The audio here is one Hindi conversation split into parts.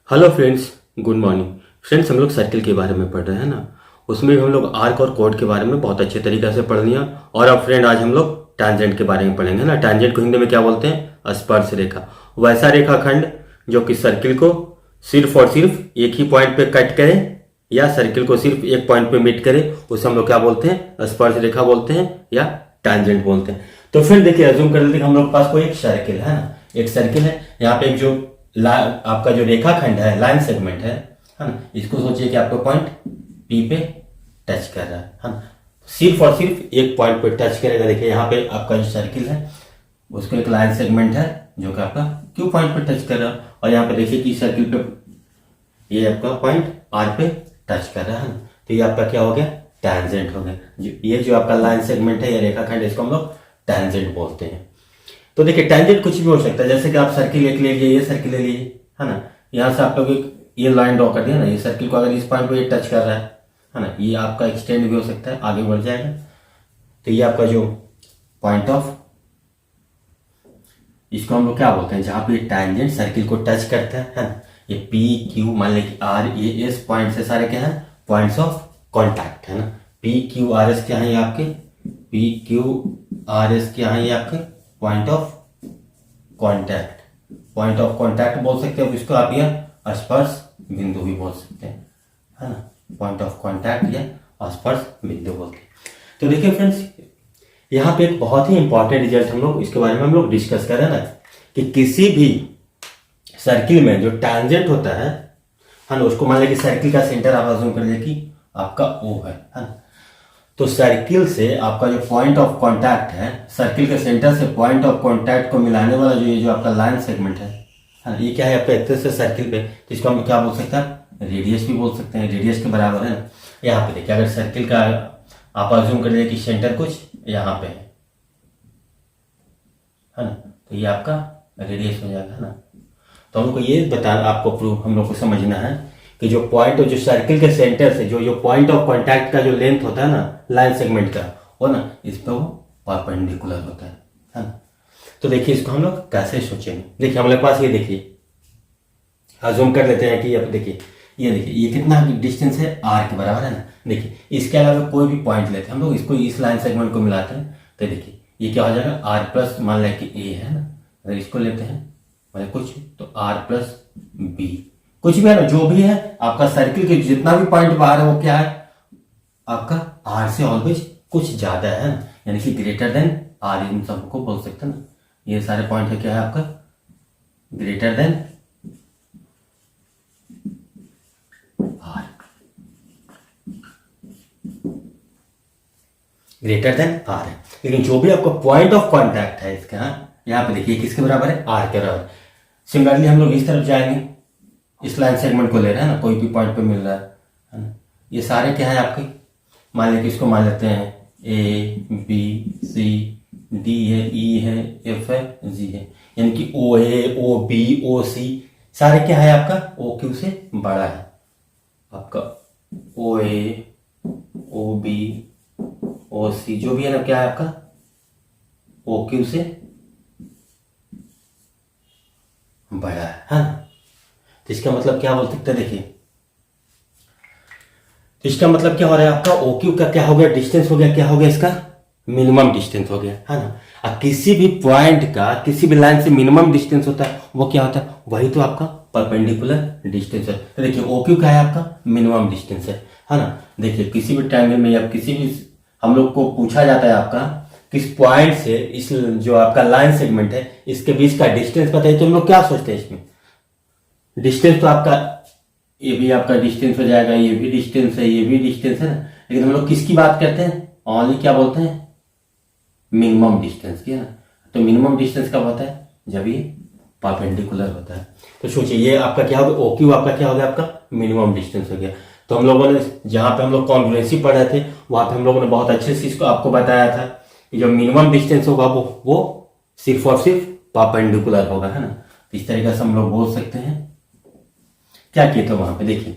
Hello friends, good morning. Friends, हम लोग सर्किल के बारे में पढ़ रहे हैं ना। उसमें हम लोग आर्क और कोड के बारे में बहुत अच्छे तरीके से पढ़ लिया। और अब फ्रेंड आज हम लोग टैंजेंट के बारे में पढ़ेंगे ना। टैंजेंट को हिंदी में क्या बोलते हैं? स्पर्श रेखा। वैसा रेखाखंड जो कि सर्किल को सिर्फ और सिर्फ एक ही पॉइंट पे कट करे या सर्किल को सिर्फ एक पॉइंट पे मीट करे, उसे हम लोग क्या बोलते हैं? स्पर्श रेखा बोलते हैं या टैंजेंट बोलते हैं। तो फिर देखिए, अज्यूम कर लेते हैं हम लोग के पास कोई एक सर्किल है ना। एक सर्किल है, यहाँ पे एक जो आपका जो रेखाखंड है, लाइन सेगमेंट है ना। इसको सोचिए कि आपका पॉइंट पी पे टच कर रहा है ना। सिर्फ और सिर्फ एक पॉइंट पे टच करेगा। देखिए यहाँ पे आपका जो सर्किल है उसको एक लाइन सेगमेंट है जो कि आपका क्यू पॉइंट पे टच कर रहा है। और यहाँ पे देखिए कि सर्किल पे ये आपका पॉइंट आर पे टच कर रहा है ना। तो ये आपका क्या हो गया? टैंजेंट हो गया। ये जो आपका लाइन सेगमेंट है या रेखाखंड, इसको हम लोग टैंजेंट बोलते हैं। तो देखिए, टैंजेंट कुछ भी हो सकता है। जैसे कि आप सर्किल एक ले लीजिए, ये सर्किल ले लीजिए, है ना। यहाँ से आप लोग एक ये लाइन ड्रॉ कर दिया ना, ये सर्किल को अगर इस पॉइंट पे टच कर रहा है ना, ये आपका एक्सटेंड भी हो सकता है, आगे बढ़ जाएगा। तो ये आपका जो पॉइंट ऑफ, इसको हम लोग क्या बोलते हैं? जहां पे टैंजेंट सर्किल को टच करता है ना। ये पी क्यू, मान लें कि आर ए एस पॉइंट से सारे क्या है? पॉइंट्स ऑफ कॉन्टैक्ट है ना। पी क्यू आर एस क्या है? ये आपके पी क्यू आर एस क्या है? ये आपके point of contact. Point of contact बोल सकते हैं इसको आप, या स्पर्श बिंदु भी बोल सकते हैं, है ना। पॉइंट ऑफ कॉन्टैक्ट या स्पर्श बिंदु बोलते हैं। तो देखिए फ्रेंड्स, यहाँ पे एक बहुत ही इंपॉर्टेंट रिजल्ट हम लोग इसके बारे में हम लोग डिस्कस कर रहे हैं ना, कि किसी भी सर्किल में जो टैंजेंट होता है ना, उसको मान लें कि सर्किल का सेंटर आप अज्यूम कर लीजिए कि आपका ओ है ना। तो सर्किल से आपका जो पॉइंट ऑफ कांटेक्ट है, सर्किल के सेंटर से पॉइंट ऑफ कांटेक्ट को मिलाने वाला जो ये जो आपका लाइन सेगमेंट है ना, ये क्या है? आपका एक्सेस से सर्किल पे, तो इसको हम क्या बोल सकते हैं? रेडियस भी बोल सकते हैं। रेडियस के बराबर है ना। यहाँ पे देखिए, अगर सर्किल का आप अज्यूम कर लीजिए कि सेंटर कुछ यहाँ पे है ना, तो ये आपका रेडियस हो जाएगा, है ना। तो हमको ये आपको प्रूफ हम लोग को समझना है कि जो पॉइंट, जो सर्किल के सेंटर से जो पॉइंट ऑफ कांटेक्ट का जो लेंथ होता है ना, लाइन सेगमेंट का, वो ना इस पे वो परपेंडिकुलर होता है ना। तो देखिए, इसको हम लोग कैसे सोचेंगे? देखिए हमारे पास ये, देखिए अज्यूम कर लेते हैं कि अब देखिए ये कितना डिस्टेंस है? आर के बराबर है ना। देखिए इसके अलावा कोई भी पॉइंट लेते हैं हम लोग, इसको इस लाइन सेगमेंट को मिलाते हैं, तो देखिए ये क्या हो जाएगा? आर प्लस, मान लें कि ए है ना, अगर इसको लेते हैं मतलब कुछ, तो आर प्लस बी कुछ भी है ना, जो भी है आपका सर्किल के जितना भी पॉइंट बाहर है वो क्या है? आपका आर से ऑलवेज कुछ ज्यादा है ना, यानी कि ग्रेटर देन आर, इन सबको बोल सकते हैं ना। ये सारे पॉइंट है क्या है आपका? Greater than R, greater than R है। लेकिन जो भी आपका पॉइंट ऑफ कांटेक्ट है इसका, यहाँ पे देखिए किसके बराबर है? आर के बराबर। सिमिलरली हम लोग इस तरफ जाएंगे, इस लाइन सेगमेंट को ले रहे हैं ना, कोई भी पॉइंट पे मिल रहा है ना। ये सारे क्या है आपके? मान लें कि इसको मान लेते हैं ए बी सी डी है, ई है, एफ है, जी है, यानी कि ओ ए, ओ बी, ओ सी सारे क्या है आपका? ओ क्यू से बड़ा है। आपका ओ ए, ओ बी, ओ सी जो भी है ना, क्या है आपका? ओ क्यू से बड़ा है ना। तो इसका मतलब क्या बोल सकते हैं? देखिए, तो इसका मतलब क्या हो रहा है? आपका ओ क्यू का क्या हो गया? डिस्टेंस हो गया, क्या हो गया? इसका मिनिमम डिस्टेंस हो गया, है ना। अब किसी भी पॉइंट का किसी भी लाइन से मिनिमम डिस्टेंस होता है, वो क्या होता है? वही तो आपका परपेंडिकुलर डिस्टेंस है। तो देखिए ओ क्यू क्या है? आपका मिनिमम डिस्टेंस है ना। देखिए किसी भी ट्रायंगल में या किसी भी हम लोग को पूछा जाता है आपका किस पॉइंट से इस जो आपका लाइन सेगमेंट है इसके बीच का डिस्टेंस बताइए, तो हम लोग क्या सोचते हैं इसमें? डिस्टेंस तो आपका ये भी आपका डिस्टेंस हो जाएगा, ये भी डिस्टेंस है, ये भी डिस्टेंस है ना। लेकिन हम लोग किसकी बात करते हैं? ओनली क्या बोलते हैं? मिनिमम डिस्टेंस की, है ना। तो मिनिमम डिस्टेंस कब होता है? जब ये परपेंडिकुलर होता है। तो सोचिए ये आपका क्या हो गया? ओ क्यू आपका क्या हो गया? आपका मिनिमम डिस्टेंस हो गया। तो हम लोगों ने जहां पे हम लोग कॉन्ग्रुएंसी पढ़ रहे थे, वहां पे हम लोगों ने बहुत अच्छे से इसको आपको बताया था कि जो मिनिमम डिस्टेंस होगा वो सिर्फ और सिर्फ परपेंडिकुलर होगा, है ना। तो इस तरीके से हम लोग बोल सकते हैं। क्या किए थे वहां पे? देखिए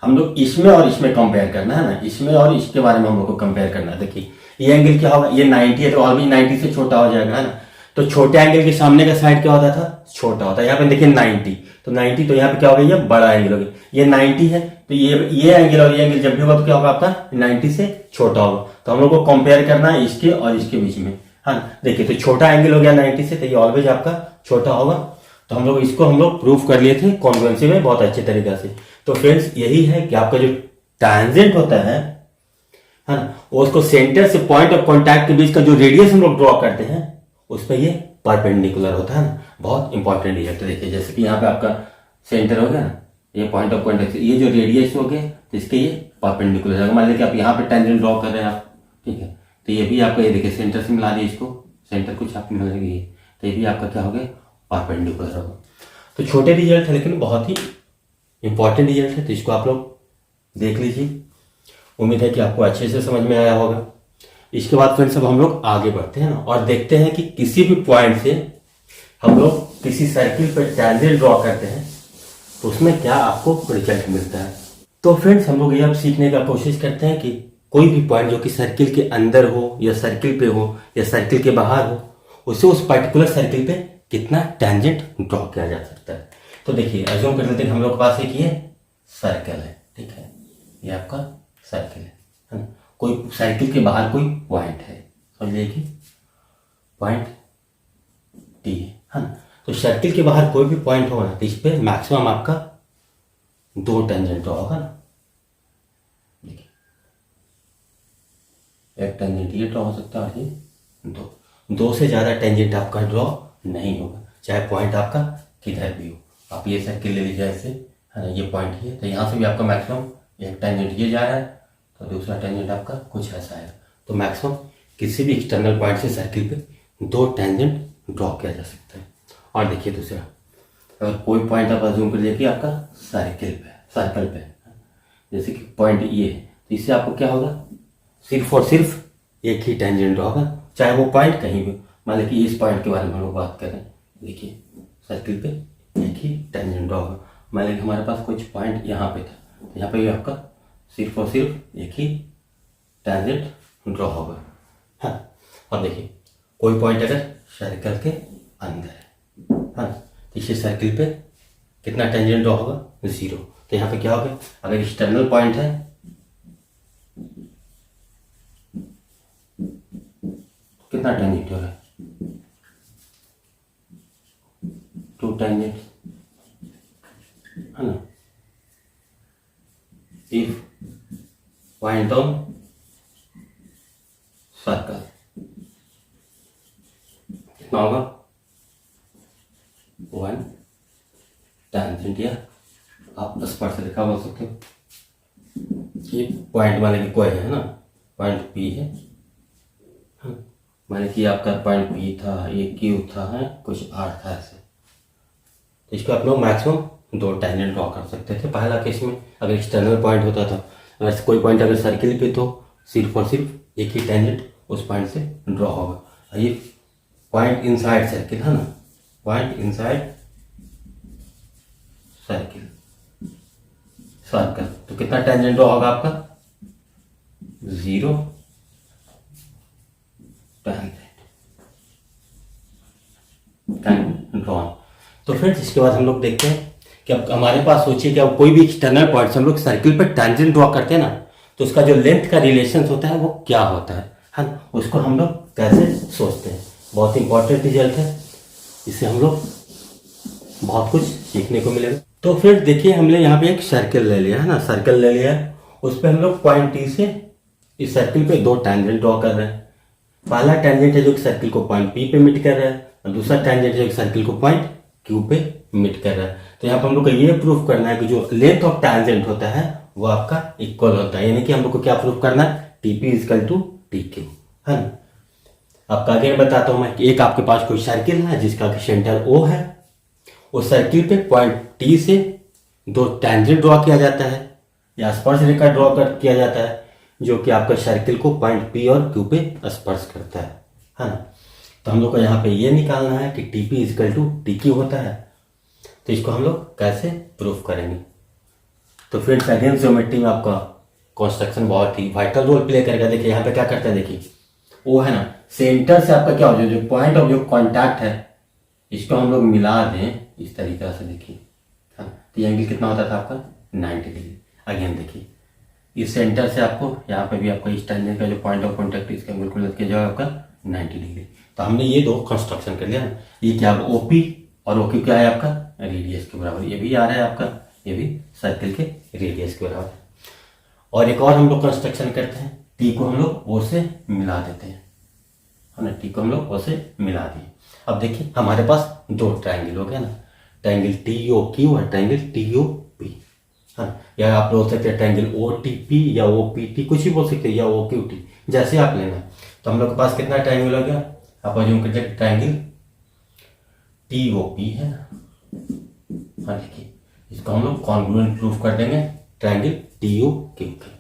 हम लोग इसमें और इसमें कंपेयर करना है ना, इसमें और इसके बारे में हम लोग को कंपेयर करना है। देखिए ये एंगल क्या होगा? ये 90 है, तो और भी 90 से छोटा हो जाएगा, है ना। तो छोटे एंगल के सामने का साइड क्या होता था, छोटा होता है। यहाँ पे देखिए 90, तो 90 तो यहाँ पे क्या हो गया, ये बड़ा एंगल हो गया। ये 90 है तो ये एंगल और ये एंगल जब भी होगा तो क्या होगा आपका 90 से छोटा होगा। तो हम लोग को कंपेयर करना है इसके और इसके बीच में, हाँ। देखिए तो छोटा एंगल हो गया 90 से, तो ये ऑलवेज आपका छोटा होगा। तो हम लोग इसको प्रूफ कर लिए थे कॉन्ग्रुएंसी में बहुत अच्छे तरीके से। तो फ्रेंड्स यही है कि आपका जो टैंजेंट होता है ना, वो उसको सेंटर से पॉइंट ऑफ कॉन्टैक्ट के बीच का जो रेडियस हम लोग ड्रॉ करते हैं उस पर ये परपेंडिकुलर होता है ना। बहुत इंपॉर्टेंट है। तो देखिए जैसे कि यहाँ पे आपका सेंटर हो गया ना, ये पॉइंट ऑफ कॉन्टैक्ट से ये जो रेडियस हो गया तो इसके ये परपेंडिकुलर है। मान लीजिए कि आप यहाँ पे टेंजेंट ड्रॉ कर रहे हैं आप, ठीक है, तो ये भी आपका ये देखिए सेंटर से मिला दिए इसको, सेंटर कुछ आपको मिल जाएगी, तो ये भी आपका क्या हो गया परपेंडिकुलर होगा। तो छोटे रिजल्ट है लेकिन बहुत ही इंपॉर्टेंट रिजल्ट है, तो इसको आप लोग देख लीजिए। उम्मीद है कि आपको अच्छे से समझ में आया होगा। इसके बाद फ्रेंड्स अब हम लोग आगे बढ़ते हैं ना और देखते हैं कि किसी भी पॉइंट से हम लोग किसी सर्किल पर टैंजेंट ड्रॉ करते हैं तो उसमें क्या आपको रिजल्ट मिलता है। तो फ्रेंड्स हम लोग ये अब सीखने का कोशिश करते हैं कि कोई भी पॉइंट जो कि सर्किल के अंदर हो या सर्किल पे हो या सर्किल के बाहर हो, उसे उस पर्टिकुलर सर्किल पे कितना टैंजेंट ड्रॉ किया जा सकता है। तो देखिए अज्यूम कर लेते हैं हम लोग के पास एक ये सर्कल है, ठीक है, ये आपका सर्किल है ना। कोई सर्किल के बाहर कोई पॉइंट है, समझिए कि पॉइंट टी है ना। तो सर्किल के बाहर कोई भी पॉइंट होगा ना तो इस पर मैक्सिमम आपका 2 टेंजेंट ड्रॉ होगा ना। देखिए एक टेंजेंट ये ड्रॉ हो सकता है और ये 2 से ज़्यादा टेंजेंट आपका ड्रॉ नहीं होगा, चाहे पॉइंट आपका किधर भी हो। आप ये सर्किल ले लीजिए ऐसे, है ना, ये पॉइंट ये, तो यहाँ से भी आपका मैक्सिमम एक टेंजेंट ये जा रहा है तो दूसरा टेंजेंट आपका कुछ ऐसा है। तो मैक्सिमम किसी भी एक्सटर्नल पॉइंट से सर्किल पे 2 टेंजेंट ड्रॉ किया जा सकता है। और देखिए दूसरा, अगर कोई पॉइंट आप अज्यूम कर लीजिए कि आपका सर्कल पे जैसे कि पॉइंट ये है, तो इससे आपको क्या होगा, सिर्फ और सिर्फ एक ही टेंजेंट ड्रॉ होगा, चाहे वो पॉइंट कहीं भी। मान लीजिए कि इस पॉइंट के बारे में हम लोग बात करें, देखिए सर्किल पे एक ही टेंजेंट ड्रॉ होगा। मान लीजिए हमारे पास कुछ पॉइंट यहाँ पे था, तो यहाँ पे भी आपका सिर्फ और सिर्फ एक ही टेंजेंट ड्रॉ होगा, हाँ। और देखिए कोई पॉइंट अगर सर्कल के अंदर है, हाँ, तो इसे सर्किल पे कितना टेंजेंट ड्रॉ होगा, 0। तो यहाँ पे क्या होगा, अगर एक्सटर्नल पॉइंट है कितना टेंजेंट होगा, 2 टेंजेंट, है ना। इफ पॉइंट ऑन सर्कल कितना होगा, 1 टेंजेंट, या आप स्पर्श रेखा बोल सकते हो। ये पॉइंट माने कि कोई है ना, पॉइंट पी है, माने कि आपका पॉइंट पी था, ये क्यू था, है कुछ आर था ऐसे। तो इसको आप लोग मैक्सिमम 2 टेंजेंट ड्रॉ कर सकते थे पहला केस में, अगर एक्सटर्नल पॉइंट होता था। अगर कोई पॉइंट अगर सर्किल पे तो सिर्फ और सिर्फ एक ही टेंजेंट उस पॉइंट से ड्रॉ होगा। ये पॉइंट इनसाइड सर्किल है ना, पॉइंट इनसाइड सर्किल तो कितना टेंजेंट ड्रॉ होगा आपका, 0 टेंजेंट ड्रॉन। तो फ्रेंड्स इसके बाद हम लोग देखते हैं कि अब हमारे पास सोचिए कि अब कोई भी एक्सटर्नल पॉइंट हम लोग सर्किल पर टेंजेंट ड्रॉ करते हैं ना, तो उसका जो लेंथ का रिलेशन होता है वो क्या होता है ना, उसको हम लोग कैसे सोचते हैं। बहुत इंपॉर्टेंट रिजल्ट है, इससे हम लोग बहुत कुछ सीखने को मिलेगा। तो फिर देखिए हमने यहाँ पे एक सर्किल ले लिया है ना, सर्कल ले लिया है, उस पर हम लोग पॉइंट टी से इस सर्किल पे 2 टेंजेंट ड्रॉ कर रहे हैं। पहला टेंजेंट है जो कि सर्किल को पॉइंट पी पे मिट कर रहा है और दूसरा टेंजेंट है जो कि सर्किल को पॉइंट क्यू पे मिट कर रहा है। तो यहाँ पर हम लोग को ये प्रूफ करना है कि जो लेंथ ऑफ टेंजेंट होता है वो आपका इक्वल होता है, यानी कि हम लोग को क्या प्रूफ करना है, TP equal to T Q, है ना। आपका अगेन बताता हूँ मैं कि एक आपके पास कोई सर्किल है जिसका सेंटर ओ है, उस सर्किल पे पॉइंट टी से 2 टेंजेंट ड्रॉ किया जाता है या स्पर्श रेखा ड्रॉ किया जाता है जो कि आपका सर्किल को पॉइंट पी और क्यू पे स्पर्श करता है ना। तो हम लोग को यहाँ पे ये निकालना है कि T P is equal to T Q होता है। तो इसको हम लोग कैसे प्रूफ करेंगे। तो फ्रेंड्स अगेन ज्योमेट्री में आपका कंस्ट्रक्शन बहुत ही वाइटल रोल प्ले करेगा। देखिए यहाँ पे क्या करता है, देखिए ओ है ना, सेंटर से आपका क्या हो जाए, जो पॉइंट ऑफ जो कॉन्टैक्ट है इसको हम लोग मिला दें इस तरीके से, देखिए हाँ, तो ये एंगल कितना होता था आपका 90 डिग्री। अगेन देखिए इस सेंटर से आपको यहाँ पे भी आपका इस टेंजेंट का जो पॉइंट ऑफ कॉन्टैक्ट इसके एंगल को लेकर जाओ आपका 90 डिग्री। तो हमने ये दो कंस्ट्रक्शन कर लिया ना, ये क्या ओपी और ओक्यू क्या है आपका रेडियस के बराबर, ये भी आ रहा है आपका, ये भी सर्किल के रेडियस के बराबर। और एक और हम लोग कंस्ट्रक्शन करते हैं, टी को हम लोग ओ से मिला देते हैं, है ना, टी को हम लोग ओ से मिला दिए। अब देखिए हमारे पास दो ट्रायंगल हो गया ना, ट्रायंगल टी ओ क्यू और ट्रायंगल टी ओ पी, हाँ, या आप बोल सकते हैं ट्रायंगल ओ टी पी या ओ पी टी, कुछ भी बोल सकते हैं, या ओ क्यू टी, जैसे आप लेना। तो हम लोग के पास कितना ट्रायंगल हो गया, आप अज्यूम करते हैं ट्रायंगल टी ओ पी है ना, हाँ देखिए इसको हम लोग कॉन्ग्रुएंट प्रूफ कर देंगे ट्रायंगल टी ओ क्यू के।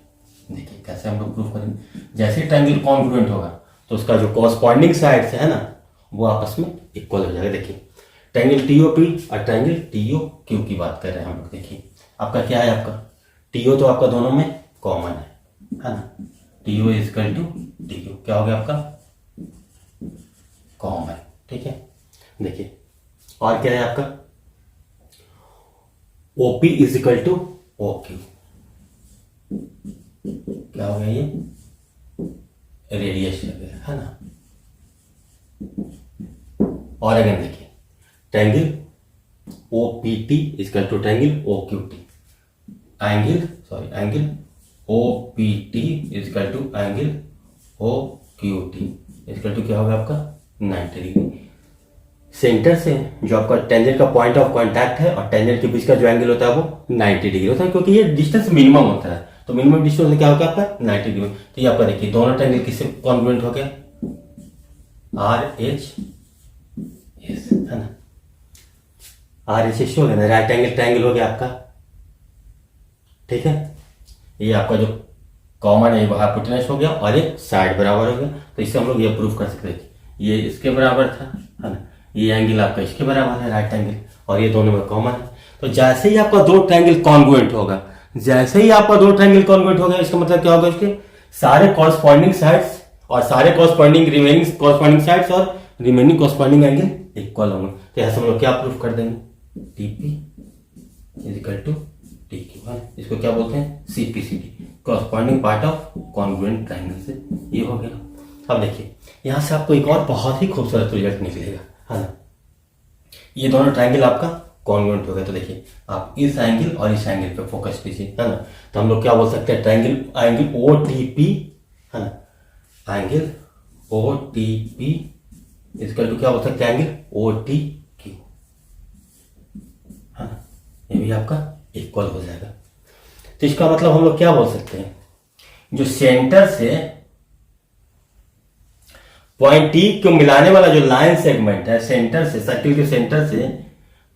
देखिए कैसे हम लोग प्रूफ करेंगे, जैसे ट्रायंगल कॉन्ग्रुएंट होगा तो उसका जो कॉरस्पॉन्डिंग साइड से है ना वो आपस में इक्वल हो जाएगा। देखिए ट्रायंगल टी ओ पी और ट्रायंगल टी ओ क्यू की बात कर रहे हैं हम लोग। देखिए आपका क्या है, आपका टी ओ तो आपका दोनों में कॉमन है ना, T O is equal to T Q, क्या हो गया आपका कॉमन, ठीक है। देखिए और क्या है आपका OP is equal to O Q, क्या हो गया ये रेडियस वगैरह, है ना। और अगेन देखिए triangle O P T is equal to triangle O Q T, angle O P T is equal to angle O Q T is equal to क्या होगा आपका 90 डिग्री। सेंटर से जो आपका टेंजेंट का पॉइंट ऑफ कांटेक्ट है और टेंजेंट के बीच का जो एंगल होता है वो 90 डिग्री होता है, क्योंकि ये डिस्टेंस मिनिमम होता है, तो मिनिमम डिस्टेंस क्या होगा आपका 90 डिग्री। तो ये आपका देखिए दोनों ट्रायंगल किससे कॉन्ग्रुएंट हो गया, आर एच एस, है ना, आर एच एस हो गया ना, राइट एंगल ट्रायंगल हो गया आपका, ठीक है। ये आपका जो कॉमन है वो हाइपोटेनस हो गया और ये साइड बराबर हो गया, तो इससे हम लोग ये प्रूफ कर सकते हैं ये इसके बराबर था, है ना, ये एंगल आपका इसके बराबर है राइट एंगल, और ये दोनों में कॉमन है। तो जैसे ही आपका दो ट्रायंगल कॉन्ग्रुएंट होगा, जैसे ही आपका दो ट्रायंगल कॉन्ग्रुएंट होगा, इसका मतलब क्या होगा, इसके सारे कॉरस्पॉन्डिंग साइड्स और सारे कॉरस्पॉन्डिंग रिमेनिंग कॉरस्पॉन्डिंग साइड्स और रिमेनिंग कॉरस्पॉन्डिंग एंगल इक्वल होंगे। तो ऐसे हम लोग क्या प्रूफ कर देंगे, TP is equal to T Q, है, इसको क्या बोलते हैं CPCT, corresponding part of congruent triangle से, ये हो गया। अब देखिए यहां से आपको एक और बहुत ही खूबसूरत रिजल्ट निकलेगा, है ना, ये दोनों ट्रायंगल आपका कॉन्ग्रुएंट हो गया। तो देखिए आप इस एंगल और इस एंगल पे फोकस कीजिए, है ना, तो हम लोग क्या बोल सकते हैं एंगल ओ टी पी, है ना, एंगल ओ टी पी इसका तो क्या बोल सकते हैं एंगल ओ टी क्यू, है ना, ये भी आपका इक्वल हो जाएगा। तो इसका मतलब हम लोग क्या बोल सकते हैं, जो सेंटर से पॉइंट टी को मिलाने वाला जो लाइन सेगमेंट है, सेंटर से सर्किल के सेंटर से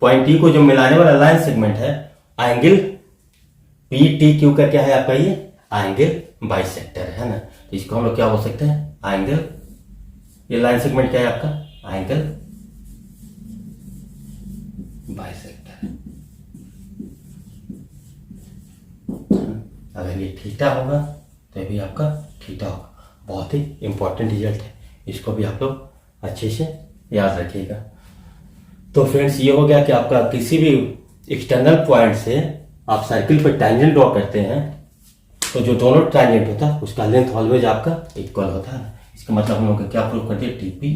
पॉइंट टी को जो मिलाने वाला लाइन सेगमेंट है, एंगल पी टी क्यू का क्या है आपका ये एंगल बाइसेक्टर, है ना। तो इसको हम लोग क्या बोल सकते हैं एंगल, ये लाइन सेगमेंट क्या है आपका एंगल बाइसेक्टर। अगर ये थीटा होगा तो ये भी आपका थीटा होगा, बहुत ही इंपॉर्टेंट रिजल्ट है, इसको भी आप लोग अच्छे से याद रखिएगा। तो फ्रेंड्स ये हो गया कि आपका किसी भी एक्सटर्नल पॉइंट से आप सर्किल पर टैंजेंट ड्रॉ करते हैं तो जो दोनों टैंजेंट होता है उसका लेंथ ऑलवेज आपका इक्वल होता है। इसका मतलब हम लोग क्या प्रूव करते हैं TP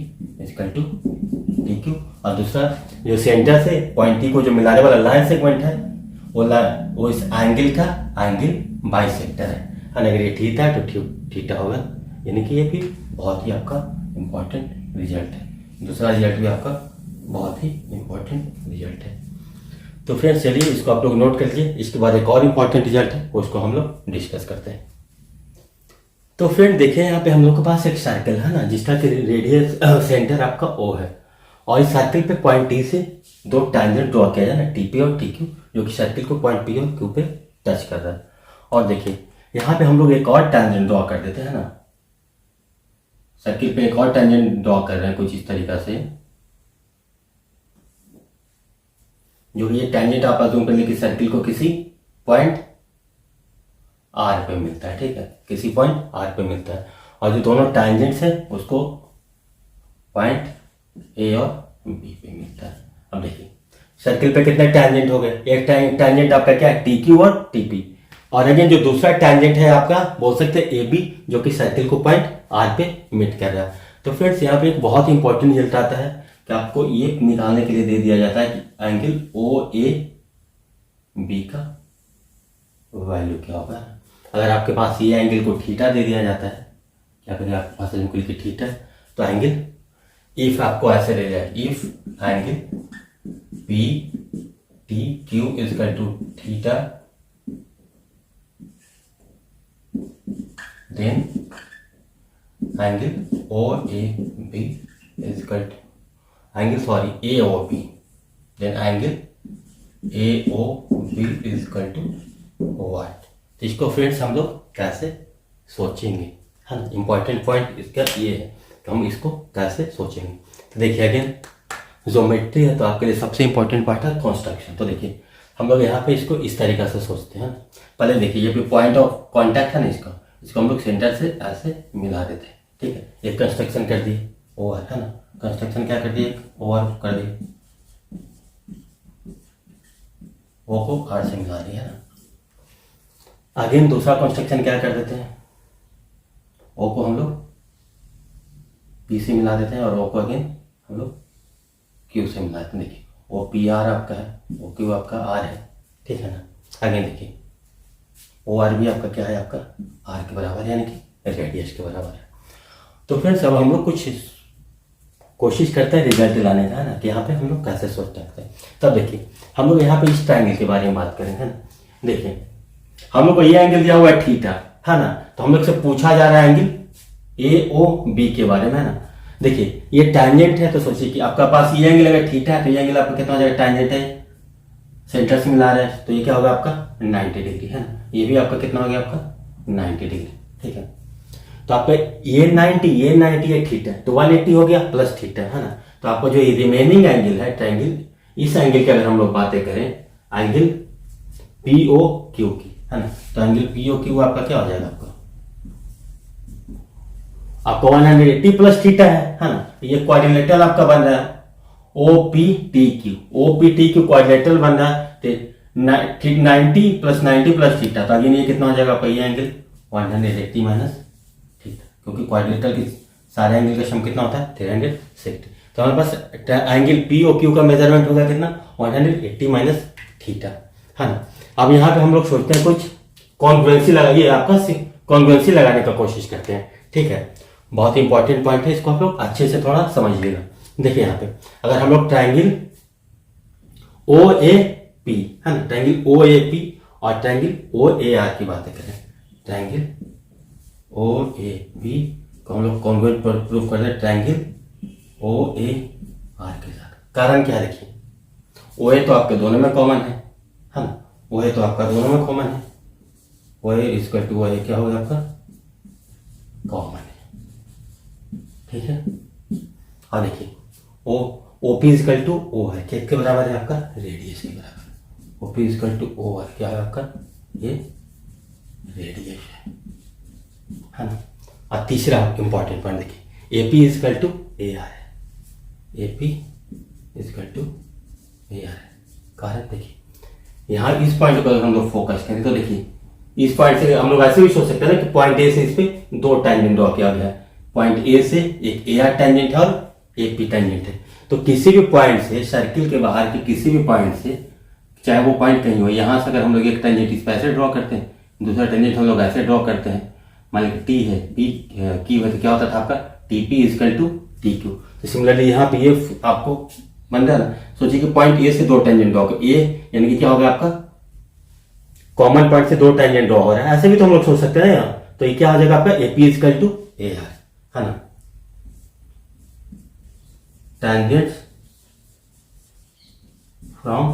equal to T Q, और दूसरा जो सेंटर से पॉइंट टी को जो मिलाने वाला लाइन सेगमेंट है वो इस एंगल का एंगल बाइसेक्टर है, अगर ये थीटा है तो थीटा होगा, यानी कि ये भी बहुत ही आपका इंपॉर्टेंट रिजल्ट है। दूसरा रिजल्ट भी आपका बहुत ही इंपॉर्टेंट रिजल्ट है। तो फ्रेंड्स चलिए इसको आप लोग नोट कर लीजिए, इसके बाद एक और इंपॉर्टेंट रिजल्ट है उसको हम लोग डिस्कस करते हैं। तो फ्रेंड देखें यहाँ पे हम लोग के पास एक सर्कल है ना, जिसका कि रेडियस सेंटर आपका ओ है, और इस सर्कल पे पॉइंट टी से दो टैंजेंट ड्रॉ किया जाए ना, टीपी और टी क्यू, जो कि सर्कल को पॉइंट पी और क्यू पे टच कर रहा है। और देखिए यहाँ पे हम लोग एक और टैंजेंट ड्रॉ कर देते हैं ना, सर्किल पे एक और टेंजेंट ड्रॉ कर रहे हैं कुछ इस तरीका से, जो ये टेंजेंट आप अज्यूम कर लीजिए कि सर्किल को किसी पॉइंट आर पे मिलता है, ठीक है, किसी पॉइंट आर पे मिलता है। और जो दोनों टैंजेंट्स है उसको पॉइंट ए और बी पे मिलता है। अब देखिए सर्किल पे कितने टैंजेंट हो गए, एक टैंजेंट आपका क्या है टी क्यू और टी पी, और अगेन जो दूसरा टैंजेंट है आपका बोल सकते हैं ए बी, जो कि सर्किल को पॉइंट आर पे मीट कर रहा है। तो फ्रेंड्स यहाँ पे एक बहुत इंपॉर्टेंट रिजल्ट आता है कि आपको ये निकालने के लिए दे दिया जाता है कि एंगल ओ ए बी का वैल्यू क्या होगा। अगर आपके पास ये एंगल को थीटा दे दिया जाता है, क्या करें आपके पास एंगल की थीटा, तो एंगल इफ आपको ऐसे दे जाए, if angle P T Q is equal to theta then angle O A B is equal to A O B, then angle A O B is equal to what. तो इसको फ्रेंड्स हम लोग कैसे सोचेंगे, है ना, इंपॉर्टेंट पॉइंट इसका ये है कि हम इसको कैसे सोचेंगे। तो देखिए अगेन ज्योमेट्री है तो आपके लिए सबसे इंपॉर्टेंट पार्ट है कंस्ट्रक्शन। तो देखिए हम लोग यहाँ पे इसको इस तरीके से सोचते हैं। पहले देखिए ये भी पॉइंट ऑफ कांटेक्ट है ना, इसको हम लोग सेंटर से ऐसे मिला देते हैं, ठीक है। एक कंस्ट्रक्शन कर दिए ओवर, है ना, कंस्ट्रक्शन क्या कर दिए ओवर कर दिए, ओ को आर से मिला दिया, है ना। अगेन दूसरा कंस्ट्रक्शन क्या कर देते हैं, ओ को हम लोग पी से मिला देते हैं और ओ को अगेन हम लोग क्यू से मिला देते हैं। देखिए ओ पी आर आपका है, ओ क्यू आपका आर है, ठीक है ना। अगेन देखिए ओ आर भी आपका क्या है, आपका आर के बराबर है, यानी कि रेडियस के बराबर है। तो फ्रेंड्स अब हम लोग कुछ कोशिश करते हैं रिजल्ट लाने का, है ना, कि यहाँ पे हम लोग कैसे सोच सकते हैं। तब देखिए हम लोग यहाँ पे इस ट्रायंगल के बारे में बात करेंगे, है ना। देखिए हम लोग को ये एंगल दिया हुआ है थीटा, है ना, तो हम लोग से पूछा जा रहा है एंगल ए ओ बी के बारे में, है ना। देखिए ये टैंजेंट है तो सोचिए कि आपका पास ये एंगल अगर थीटा है तो ये एंगल आपका कितना हो जाएगा, टैंजेंट है सेंटर से मिला रहा है तो ये क्या होगा आपका 90 डिग्री, है ना। ये भी आपका कितना हो गया आपका 90 डिग्री, ठीक है। तो आपका ये 90 ये थीटा तो 180 हो गया प्लस थीटा, है ना। तो आपको जो ये रिमेनिंग एंगल है ट्रायंगल, इस एंगल की अगर हम लोग बातें करें एंगल पी ओ क्यू की, है ना, तो एंगल पी ओ क्यू आपका क्या हो जाएगा, आपको 180 प्लस थीटा है ना। ये क्वाड्रिलेटरल आपका बन रहा है O P T Q quadrilateral बन रहा है, तो 90 प्लस थीटा, तो अगेन ये कितना हो जाएगा आपका, ये एंगल 180 माइनस थीटा, क्योंकि क्वाड्रिलेटरल की सारे एंगल का सम कितना होता है 360। तो हमारे पास एंगल पी ओ क्यू का मेजरमेंट होगा कितना 180 माइनस थीटा, है ना। अब यहाँ पे हम लोग सोचते हैं कुछ कॉन्ग्रुएंसी लगाइए, आपका कॉन्ग्रुएंसी लगाने का कोशिश करते हैं, ठीक है। बहुत ही इंपॉर्टेंट पॉइंट है, इसको आप लोग अच्छे से थोड़ा समझिएगा। देखिए यहाँ पे अगर हम लोग ट्रायंगल ओ ए पी, है ना, ट्रायंगल ओ ए पी और ट्रायंगल ओ ए आर की बातें करें, ट्रायंगल ओ ए पी को हम लोग कॉन्ग्रुएंट पर प्रूव कर रहे हैं ट्रायंगल ओ ए आर के साथ। कारण क्या है, देखिए ओ ए तो आपके दोनों में कॉमन है ना, ओ ए तो आपका दोनों में कॉमन है, ओ ए इक्वल टू ओ ए क्या होगा आपका कॉमन है, ठीक है। और देखिए O P equal to O है, किसके बराबर है आपका रेडियस के बराबर, O P equal to O है, क्या है आपका ये रेडियस है ना। और तीसरा इंपॉर्टेंट पॉइंट देखिए A P equal to A R है, A P equal to A R है। कारण देखिए यहाँ इस पॉइंट पर हम लोग फोकस करें तो देखिए इस पॉइंट से हम लोग ऐसे भी सोच सकते हैं ना कि पॉइंट ए से इस पे दो टैंजेंट ड्रॉ किया गया है, पॉइंट ए से एक ए आर टैंजेंट है और एक पी टैंजेंट है। तो किसी भी पॉइंट से सर्किल के बाहर के किसी भी पॉइंट से, चाहे वो पॉइंट कहीं हो, यहाँ से अगर हम लोग एक टैंजेंट इस पे ऐसे ड्रॉ करते हैं, दूसरा टैंजेंट हम लोग ऐसे ड्रॉ करते हैं, मान लीजिए टी है पी की वजह क्या होता था आपका T P equal to T Q. तो सिमिलरली यहाँ पे ये आपको बन रहा है ना, सोचिए कि पॉइंट ए से दो टैंजेंट ड्रॉ कर, ए यानी कि क्या होगा आपका कॉमन पॉइंट से दो टैंजेंट ड्रॉ हो रहा है, ऐसे भी तो हम लोग सोच सकते हैं यहाँ। तो ये क्या हो जाएगा आपका A P equal to A R, है ना, tangents from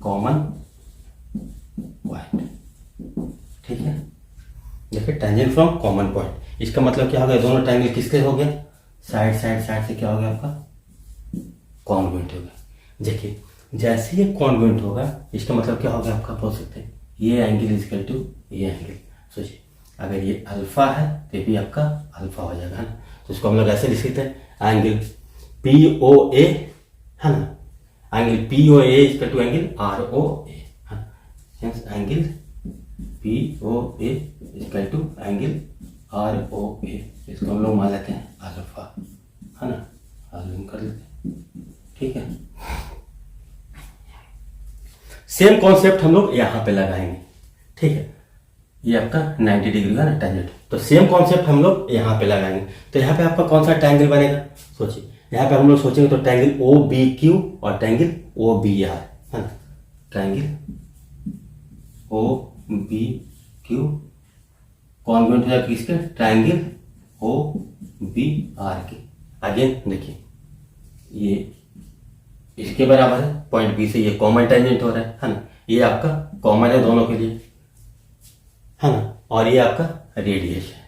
common point, ठीक है। देखिए टेंजेंट फ्रॉम कॉमन पॉइंट, इसका मतलब क्या हो गया, दोनों ट्रायंगल किसके हो गए साइड से क्या हो गया आपका कॉन्ग्रुएंट हो गया। देखिए जैसे ये कॉन्ग्रुएंट होगा इसका मतलब क्या होगा आपका बोल सकते हैं ये एंगल इक्वल टू ये एंगल। सोचिए अगर ये अल्फा है तो ये भी आपका अल्फा हो जाएगा, है ना। तो इसको हम लोग ऐसे लिख सकते हैं एंगल पी ओ ए, है ना। Angle P O A equal to angle R O A, angle P O A equal to angle R O A. इसको हम लोग मान लेते हैं अल्फा, है ना, जूम कर लेते हैं, ठीक है। सेम कॉन्सेप्ट हम लोग यहाँ पे लगाएंगे, ठीक है। ये आपका 90 डिग्री का ना टेंजेंट, तो सेम कॉन्सेप्ट हम लोग यहाँ पे लगाएंगे। तो यहाँ पे आपका कौन सा ट्रायंगल बनेगा, सोचिए। यहाँ पे हम लोग सोचेंगे तो ट्रायंगल ओ बी क्यू और ट्रायंगल ओ बी आर, है ना। Triangle O B Q congruent हो जाएगा किसके, ट्रायंगल ओ बी आर के। अगेन देखिए ये इसके बराबर है, पॉइंट बी से ये कॉमन टेंजेंट हो रहा है ना। ये आपका कॉमन है दोनों के लिए, है ना। और ये आपका रेडियस है,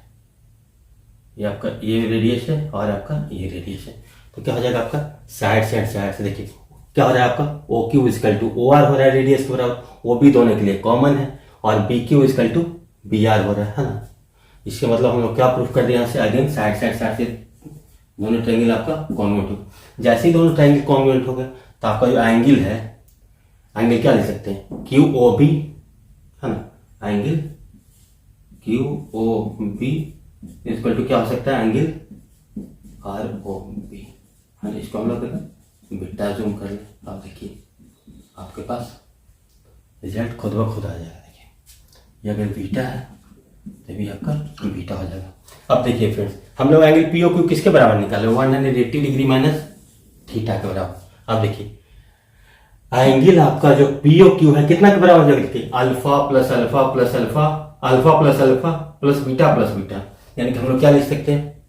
ये आपका ये रेडियस है और आपका ये रेडियस है। तो क्या हो जाएगा आपका साइड से देखिए क्या हो रहा है आपका O Q is equal to O R हो रहा है रेडियस के बराबर, वो भी दोनों के लिए कॉमन है। और B Q is equal to B R हो रहा है ना। इसके मतलब हम लोग क्या प्रूफ कर दिए यहाँ से, अगेन साइड से दोनों ट्रायंगल आपका कॉन्ग्रुएंट हो। जैसे ही दोनों ट्रायंगल कॉन्ग्रुएंट हो गए तो आपका जो एंगल है, एंगल क्या लिख सकते हैं, क्यू ओ बी, है ना। Angle Q O B equal to क्या हो सकता है, एंगल आर ओ बी, है ना। इसको हम लोग बीटा जूम कर लें, आप देखिए आपके पास रिजल्ट खुद ब खुद आ जाएगा। देखिए ये अगर बीटा है तो भी आपका बीटा हो जाएगा। अब देखिए फ्रेंड्स, हम लोग एंगल पी ओ क्यू किसके बराबर निकाले, 180 डिग्री माइनस थीटा के बराबर। अब देखिए एंगल आपका जो पी ओ क्यू है कितना के बराबर हो जाएगा, alpha plus alpha plus alpha, alpha plus alpha plus beta, यानी कि हम लोग क्या लिख सकते हैं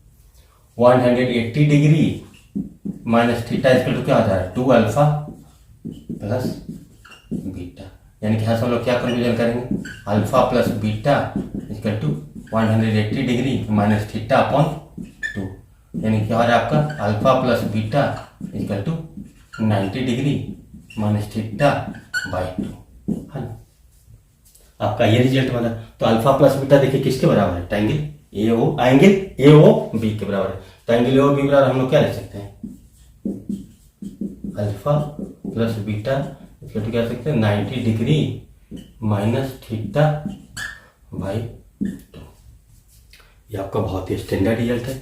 180 degree minus theta equal to क्या होता है 2 अल्फा प्लस बीटा। यानी कि यहाँ से हम लोग क्या कंक्लूजन करेंगे, alpha plus beta equal to 180 degree minus theta upon 2। यानी क्या हो रहा है आपका alpha plus beta equal to 90 degree minus theta by 2, है ना। आपका ये रिजल्ट बना। तो अल्फा प्लस बीटा देखिए किसके बराबर है, ट्रायंगल ए ओ बी के बराबर है। तो एंगल ए ओ बी बराबर हम लोग क्या लिख सकते हैं, अल्फा प्लस बीटा इसको तो क्या सकते हैं 90 डिग्री माइनस थीटा बाई 2। ये आपका बहुत ही स्टैंडर्ड रिजल्ट है।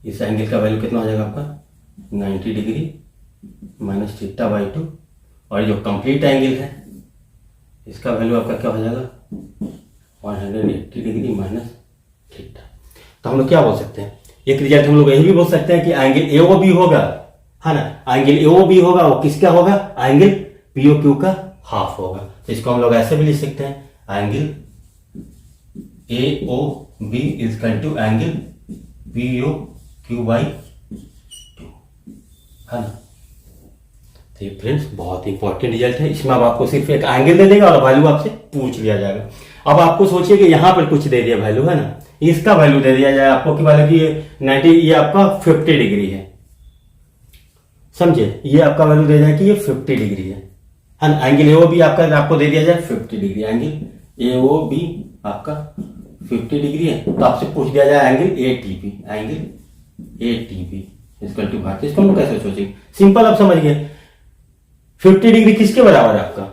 इस एंगल का वैल्यू कितना हो जाएगा आपका 90 डिग्री माइनस थीटा बाई 2, और जो कंप्लीट एंगल है इसका वैल्यू आपका क्या हो जाएगा 180 डिग्री माइनस थीटा। तो हम लोग क्या बोल सकते हैं, एक रिजल्ट हम लोग यही भी बोल सकते हैं कि एंगल ए ओ बी होगा, है ना। एंगल ए ओ बी होगा वो किसका होगा, एंगल पी ओ क्यू का हाफ होगा। तो इसको हम लोग ऐसे भी लिख सकते हैं angle A O B is equal to angle P O Q by 2, है ना। तो ये फ्रेंड्स बहुत इंपॉर्टेंट रिजल्ट है। इसमें अब आपको सिर्फ एक एंगल दे देगा और वैल्यू आपसे पूछ लिया जाएगा। अब आपको सोचिए कि यहाँ पर कुछ दे दिया वैल्यू, है ना, इसका वैल्यू दे दिया जाए आपको कि वैल्यू की 90, ये आपका 50 डिग्री है, समझे। ये आपका वैल्यू दे जाए कि ये 50 डिग्री है ना। एंगल ए ओ बी आपको दे दिया जाए 50 degree, angle A O B आपका 50 डिग्री है। तो आपसे पूछ दिया जाए angle A T B, angle A T B equal to भारत। इसको हम लोग कैसे सोचेंगे, सिंपल आप समझ गए। 50 डिग्री किसके बराबर है आपका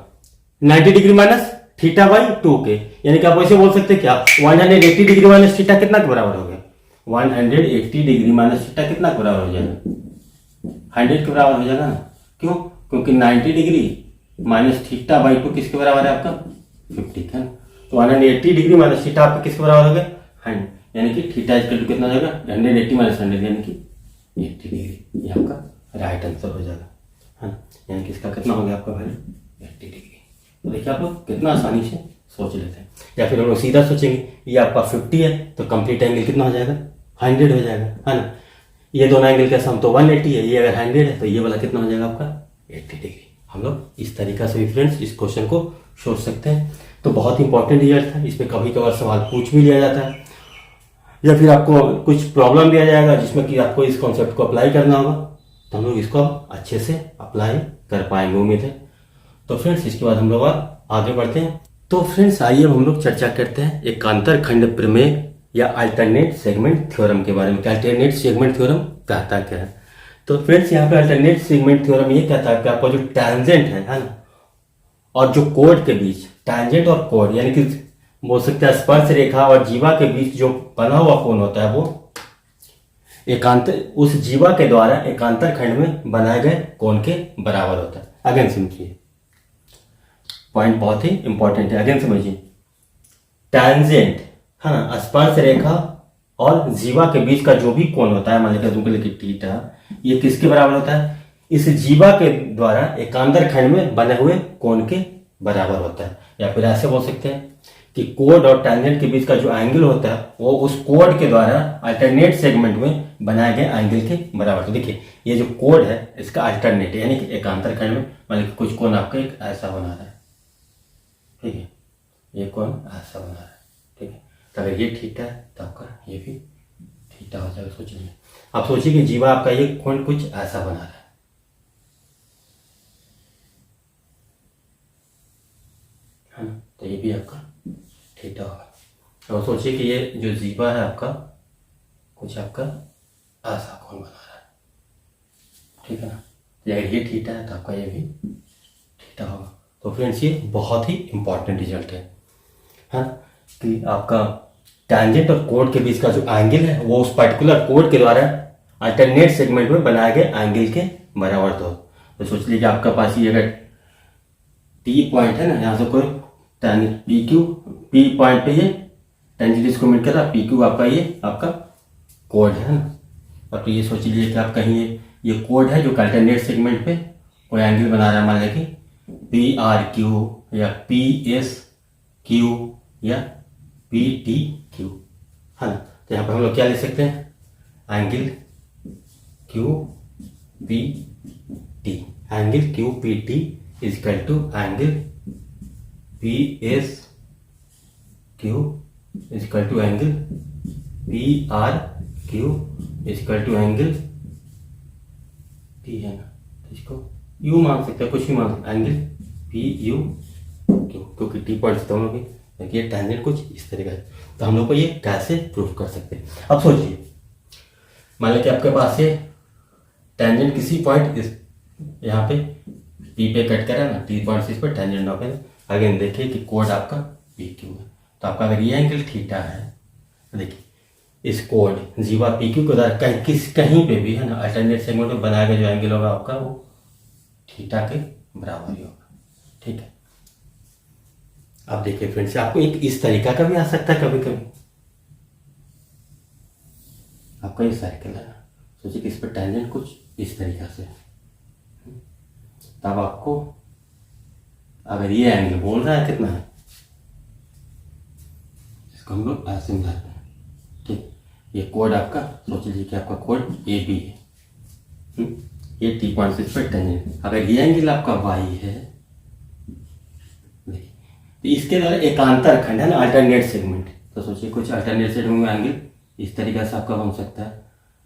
90 डिग्री माइनस थीटा बाई 2 के। यानी कि आप ऐसे बोल सकते हैं क्या 180 डिग्री माइनस थीटा कितना के बराबर हो गया, 180 डिग्री माइनस थीटा कितना के बराबर हो जाएगा 100 के बराबर हो जाएगा ना। क्यों, क्योंकि 90 डिग्री माइनस थीटा बाई 2 किसके बराबर है आपका 50, है ना। तो 180 डिग्री माइनस थीटा आपका किसके बराबर हो गया 100, यानी कि थीटा इक्वल टू कितना हो जाएगा 180 माइनस 100 यानी कि 80 डिग्री। ये आपका राइट आंसर हो जाएगा, है ना। यानी कि इसका कितना हो गया आपका वैल्यू 80 डिग्री। तो देखिए आप लोग कितना आसानी से सोच लेते हैं। या फिर हम लोग सीधा सोचेंगे ये आपका 50 है तो कंप्लीट एंगल कितना हो जाएगा 100 हो जाएगा, है ना। ये दोनों एंगल का सम तो 180 है, ये अगर 100 है तो ये वाला कितना हो जाएगा आपका 80 डिग्री। हम लोग इस तरीका से भी फ्रेंड्स इस क्वेश्चन को सोच सकते हैं। तो बहुत इंपॉर्टेंट रिजल्ट है। इसमें कभी कभार सवाल पूछ भी लिया जाता है, या फिर आपको कुछ प्रॉब्लम दिया जाएगा जिसमें कि आपको इस कॉन्सेप्ट को अप्लाई करना होगा, तो हम लोग इसको अच्छे से अप्लाई कर पाएंगे, उम्मीद है। तो फ्रेंड्स इसके बाद हम लोग और आगे बढ़ते हैं। तो फ्रेंड्स आइए हम लोग चर्चा करते हैं एकांतर खंड प्रमेय या अल्टरनेट सेगमेंट थ्योरम के बारे में। अल्टरनेट सेगमेंट थ्योरम कहता क्या है? तो फ्रेंड्स यहाँ पे अल्टरनेट सेगमेंट थ्योरम ये कहता है कि आपका जो टैंजेंट है ना, और जो कोड के बीच, टैंजेंट और कोड यानी कि बोल सकते हैं स्पर्श रेखा और जीवा के बीच जो बना हुआ कोण होता है वो एकांतर, उस जीवा के द्वारा एकांतर खंड में बनाए गए कोण के बराबर होता है। अगेन समझिए, पॉइंट बहुत ही इंपॉर्टेंट है, अगेन समझिए। टैंजेंट है ना, स्पर्श रेखा और जीवा के बीच का जो भी कोण होता है, मान लीजिए तुमको लिखिए थीटा, ये किसके बराबर होता है? इस जीवा के द्वारा एकांतर खंड में बने हुए कोण के बराबर होता है। या फिर ऐसे बोल सकते हैं कि कोड और टैंजेंट के बीच का जो एंगल होता है वो उस कोड के द्वारा अल्टरनेट सेगमेंट में बनाए गए एंगल के बराबर। तो देखिए ये जो कोड है इसका अल्टरनेट यानी कि एकांतर खंड में मतलब कुछ कोण आपका एक ऐसा बना रहा है, ठीक है, ये कोण ऐसा बना रहा है, ठीक है। तो अगर ये थीटा है तो आपका ये भी थीटा हो जाएगा। सोचिए, आप सोचिए कि जीवा आपका ये कोण कुछ ऐसा बना रहा है ना, तो ये भी आपका थीटा होगा। और सोचिए कि ये जो जीवा है आपका कुछ आपका ऐसा कोण बना रहा है, ठीक है ना। अगर ये थीटा है तो आपका ये भी थीटा होगा। तो फ्रेंड्स ये बहुत ही इंपॉर्टेंट रिजल्ट है कि आपका टैंजेंट और कोड के बीच का जो एंगल है वो उस पर्टिकुलर कोड के द्वारा अल्टरनेट सेगमेंट में बनाए गए एंगल के बराबर। तो सोच लीजिए आपका पास ये अगर टी पॉइंट है ना, यहाँ से कोई पी क्यू, पी पॉइंट पे ये टेंजेंट इसको मीट कर रहा है, पी क्यू आपका ये आपका कोड है ना। और तो ये सोच लीजिए कि आप कहीं ये कोड है जो अल्टरनेट सेगमेंट पे कोई एंगल बना रहा है, मान लीजिए पी आर क्यू या पी एस क्यू या पी टी क्यू है ना। तो यहाँ पर हम लोग क्या लिख सकते हैं? Angle Q P T, angle Q P T is equal to angle P S Q is equal to angle P R Q is equal to angle T है ना, तो इसको यू मान सकते हैं, कुछ भी मान सकते हैं, एंगल पी यू क्यू, क्योंकि टी पॉइंट से हम लोग देखिए टैंजेंट कुछ इस तरीके से। तो हम लोग को ये कैसे प्रूफ कर सकते हैं? अब सोचिए, मान लीजिए आपके पास ये टैंजेंट किसी पॉइंट इस यहाँ पे पी पे कट करा ना, टी पॉइंट से इस पर टैंजेंट हो गया। अगेन देखिए कि कोड आपका पी क्यू है, तो आपका अगर ये एंगल थीटा है, देखिए इस कोड जीवा पी क्यू के द्वारा कहीं पे भी है ना अल्टरनेट सेगमेंट में बनाया गया जो एंगल होगा आपका वो थीटा के बराबर ही होगा, ठीक है। अब देखिए फ्रेंड्स, आपको एक इस तरीका का भी आ सकता है कभी कभी। आपका ये सर्कल है ना, सोचिए कि इस पर टेंजेंट कुछ इस तरीका से, तब आपको अगर ये एंगल बोल रहा है कितना है, इसको हम लोग ऐसे मिलाते हैं, ठीक। ये कोड आपका सोच लीजिए कि आपका कोड ए बी है, ये टी पॉइंट से इस पर टेंजेंट। अगर ये एंगल आपका वाई है, तो इसके द्वारा एकांतर खंड है ना अल्टरनेट सेगमेंट, तो सोचिए कुछ अल्टरनेट सेगमेंट में एंगल इस तरीका से आपका बन सकता है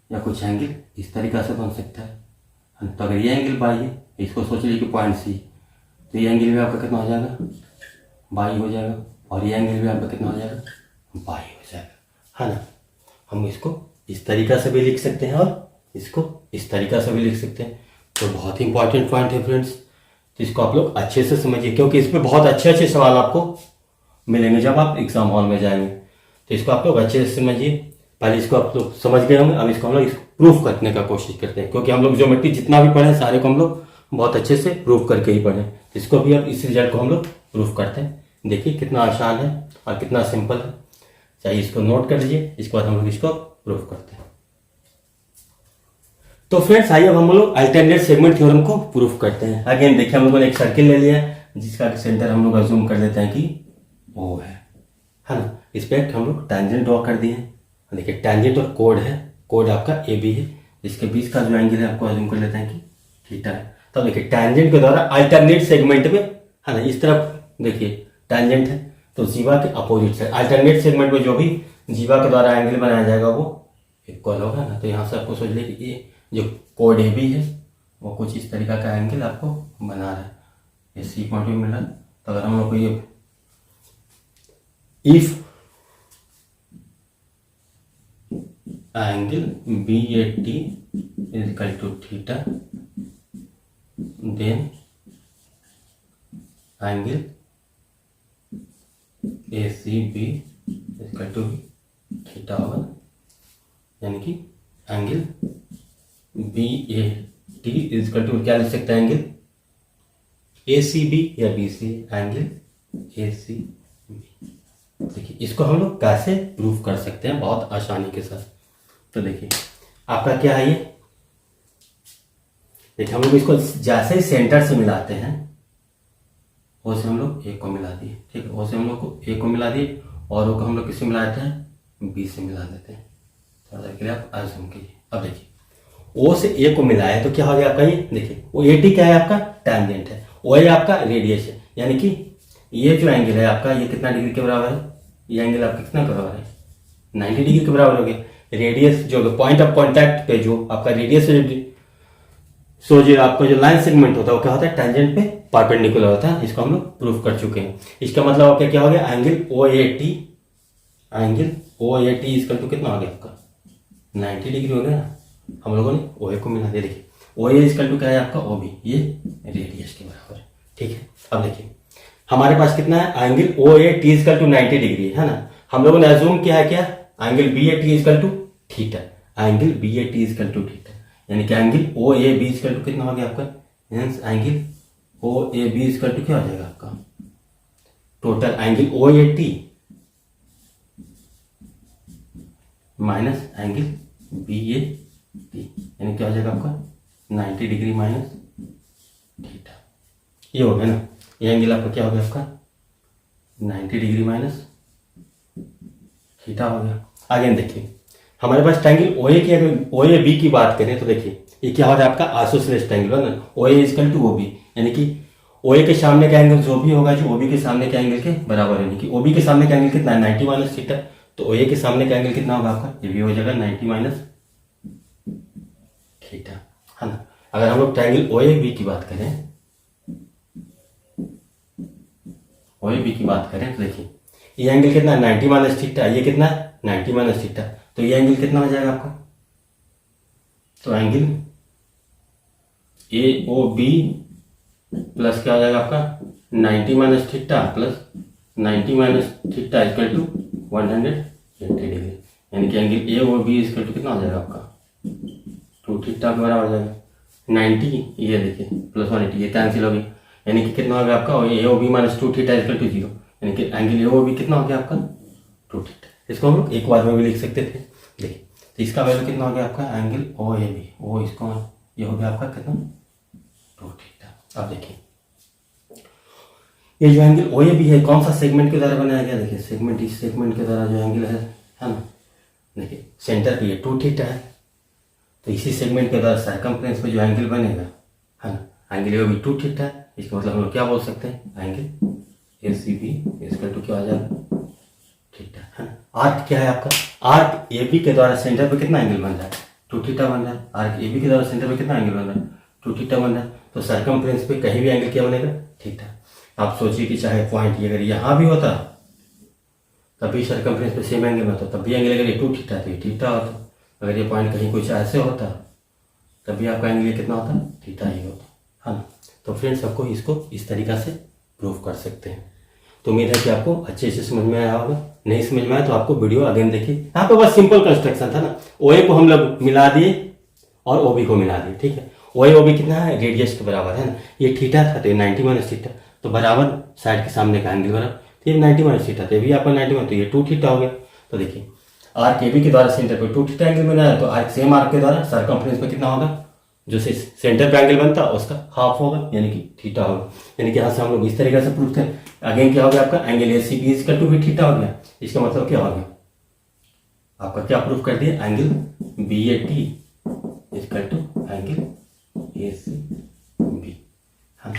या कुछ एंगल इस तरीका से बन सकता है। तो अगर ये एंगल बाई है, इसको सोच लीजिए कि पॉइंट सी, तो ये एंगल भी आपका कितना हो जाएगा? बाई हो जाएगा, और ये एंगल भी आपका कितना हो जाएगा? बाई हो जाएगा, है ना। हम इसको इस तरीका से भी लिख सकते हैं और इसको इस तरीका से भी लिख सकते हैं। तो बहुत ही इंपॉर्टेंट पॉइंट है फ्रेंड्स, तो इसको आप लोग अच्छे से समझिए, क्योंकि इसमें बहुत अच्छे अच्छे सवाल आपको मिलेंगे जब आप एग्जाम हॉल में जाएंगे। तो इसको आप लोग अच्छे से समझिए। पहले इसको आप लोग समझ गए होंगे, अब इसको हम लोग प्रूफ करने का कोशिश करते हैं, क्योंकि हम लोग ज्योमेट्री जितना भी पढ़े सारे को हम लोग बहुत अच्छे से प्रूफ करके ही पढ़े। इसको भी अब इस रिजल्ट को हम लोग प्रूफ करते हैं। देखिए कितना आसान है और कितना सिंपल है। चाहिए इसको नोट कर लीजिए, इसके बाद हम लोग इसको प्रूफ करते हैं। तो फ्रेंड्स आइए अब हम लोग अल्टरनेट सेगमेंट थ्योरम को प्रूफ करते हैं। अगेन देखिए हम लोगों ने एक सर्किल ले लिया है जिसका सेंटर हम लोग अज्यूम कर लेते हैं कि ओ है ना। इस पर हम लोग टैंजेंट ड्रॉ कर दिए हैं। देखिए टैंजेंट और कोड है, कोड आपका ए बी है, इसके बीच का जो एंगल है आपको अज्यूम कर लेते हैं कि थीटा है। तो देखिए टैंजेंट के द्वारा अल्टरनेट सेगमेंट में है ना, इस तरफ देखिए टैंजेंट है तो जीवा के अपोजिट साइड अल्टरनेट सेगमेंट में जो भी जीवा के द्वारा एंगल बनाया जाएगा वो इक्वल होगा ना। तो यहाँ से आपको सोच लीजिए कि ये जो कोड ए बी है वो कुछ इस तरीका का एंगल आपको बना रहा है, ये सी पॉइंट भी मिल रहा है। तो अगर हम लोग को ये if angle B A T is equal to theta, then angle A C B is equal to theta होगा, यानी कि angle B A T is equal to क्या लिख सकते हैं, एंगल ए सी बी या B C, angle A C B. देखिए इसको हम लोग कैसे प्रूफ कर सकते हैं बहुत आसानी के साथ। तो देखिए आपका क्या है ये, देखिए हम लोग इसको जैसे ही सेंटर से मिलाते हैं, ओ से हम लोग ए को मिला दिए, ठीक है, ओ से हम लोग को ए को मिला दिए और ओ को हम लोग किससे मिला देते हैं, बी से मिला देते हैं। थोड़ा सा के लिए आप आजम कीजिए। अब देखिए ओ से ए को मिलाया तो क्या हो गया आपका, ये देखिए वो ए टी क्या है आपका, टैंजेंट है, ओ ए आपका रेडियस है, यानी कि ये जो एंगल है आपका ये कितना डिग्री के बराबर है, ये एंगल आपका कितना के बराबर है, 90 डिग्री के बराबर हो गया। रेडियस जो पॉइंट ऑफ कांटेक्ट पे जो आपका रेडियस सो जो आपका जो लाइन सेगमेंट होता है वो क्या होता है, टेंजेंट पे परपेंडिकुलर होता है। इसको हम लोग प्रूफ कर चुके हैं। इसका मतलब आपका क्या हो गया, angle O A T, angle O A T इसका तो कितना हो गया आपका 90 डिग्री हो गया ना। हम लोगों ने ओ ए को मिला दिया। देखिए ओ ए इजकल टू क्या है आपका ओ बी, ये रेडियस के बराबर है, ठीक है। अब देखिए हमारे पास कितना है, angle O A T equal to 90 degree है ना। हम लोगों ने अज्यूम किया है क्या, angle B A T equal to theta, angle B A T equal to theta, यानी कि angle O A B is equal to कितना हो गया आपका, hence angle O A B is equal to क्या हो जाएगा आपका, total angle O A T minus angle B A T, यानी क्या हो जाएगा आपका 90 डिग्री माइनस थीटा। ये हो गया ना, ये एंगल आपका क्या हो गया आपका 90 डिग्री माइनस थीटा हो गया। आगे देखिए हमारे पास ट्रायंगल ओ ए की, अगर ओ ए बी की बात करें तो देखिए ये क्या हो रहा है आपका आइसोसेलेस ट्रायंगल है ना, ओ ए इजकल टू ओ बी, यानी कि ओ ए के सामने का एंगल जो भी होगा जो ओ बी के सामने के एंगल के बराबर है, यानी कि ओ बी के सामने का एंगल कितना है 90 माइनस थीटा, तो ओ ए के सामने का एंगल कितना होगा आपका, ये भी हो जाएगा 90 माइनस थीटा, है ना। अगर हम लोग ट्रायंगल ओ ए बी की बात करें, ओ ए बी की बात करें तो देखिए ये एंगल कितना है 90 माइनस थीटा, ये कितना है 90 माइनस थीटा, तो ये एंगल कितना हो जाएगा आपका, तो angle A O B plus क्या हो जाएगा आपका 90 minus theta plus 90 minus theta equal to 180 degree, यानी कि angle A O B equal to कितना हो जाएगा आपका 2 थीटा के बराबर हो जाएगा। 90 ये देखिए प्लस 180 ये कैंसिल हो गया, यानी कि कितना हो गया आपका A O B minus 2 theta equal to 0, यानी कि एंगल ए ओ बी कितना हो गया आपका 2 थीटा। इसको हम लोग एक बार में भी लिख सकते थे। देखिए तो इसका वैल्यू कितना हो गया आपका एंगल ओ ए बी, ओ इसको ये हो गया आपका कितना 2 थीटा। अब देखिए ये जो एंगल ओ ए बी है कौन सा सेगमेंट के द्वारा बनाया गया, देखिए सेगमेंट, इस सेगमेंट के द्वारा जो एंगल है ना, देखिए सेंटर पे ये 2 थीटा है, तो इसी सेगमेंट के द्वारा सर्कमफ्रेंस पे जो एंगल बनेगा है ना, एंगल ए बी 2 थीटा है। इसका मतलब हम लोग क्या बोल सकते हैं, एंगल ए सी बी इसका टू क्या हो जाएगा थीटा, है ना। आर्क क्या है आपका, आर्क ए बी के द्वारा सेंटर पे कितना एंगल बन रहा है 2 थीटा बन रहा है, आर्क ए बी के द्वारा सेंटर पे कितना एंगल बन रहा है 2 थीटा बन रहा है, तो सर्कमफ्रेंस पे कहीं भी एंगल क्या बनेगा थीटा। आप सोचिए कि चाहे पॉइंट ये अगर यहाँ भी होता तभी सर्कमफ्रेंस पे सेम एंगल होता, तब भी एंगल अगर ये 2 थीटा तो ये थीटा होता, अगर ये पॉइंट कहीं कुछ ऐसे होता तब भी आपका एंगल कितना होता थीटा ही होता, है ना। तो फ्रेंड्स आपको इसको इस तरीका से प्रूव कर सकते हैं। तो उम्मीद है कि आपको अच्छे से समझ में आया होगा, नहीं समझ में आया तो आपको वीडियो अगेन देखिए। यहाँ पे बस सिंपल कंस्ट्रक्शन था ना, ओ ए को हम लोग मिला दिए और ओ बी को मिला दिए, ठीक है। ओ ए ओ बी कितना है रेडियस के बराबर है ना, ये थीटा था तो ये 90 माइनस थीटा, तो बराबर साइड के सामने का एंगल बराबर, तो ये 90 माइनस थीटा, तो ये भी आपका 90 माइनस, तो ये 2 थीटा हो गया। तो देखिए आर्क ए बी के द्वारा सेंटर पे 2 थीटा एंगल बनाया, तो आर्क सेम आर्क के द्वारा सर्कमफ्रेंस पे कितना होगा, जो सेंटर पे एंगल बनता है उसका हाफ होगा, यानी कि थीटा होगा। यानी कि यहाँ से हम लोग इस तरीके से प्रूफ थे। अगेन क्या हो गया आपका angle A C B is equal to भी थीटा हो गया। इसका मतलब क्या हो गया, आपका क्या प्रूफ कर दिया, angle B A T equal to angle A C B. हाँ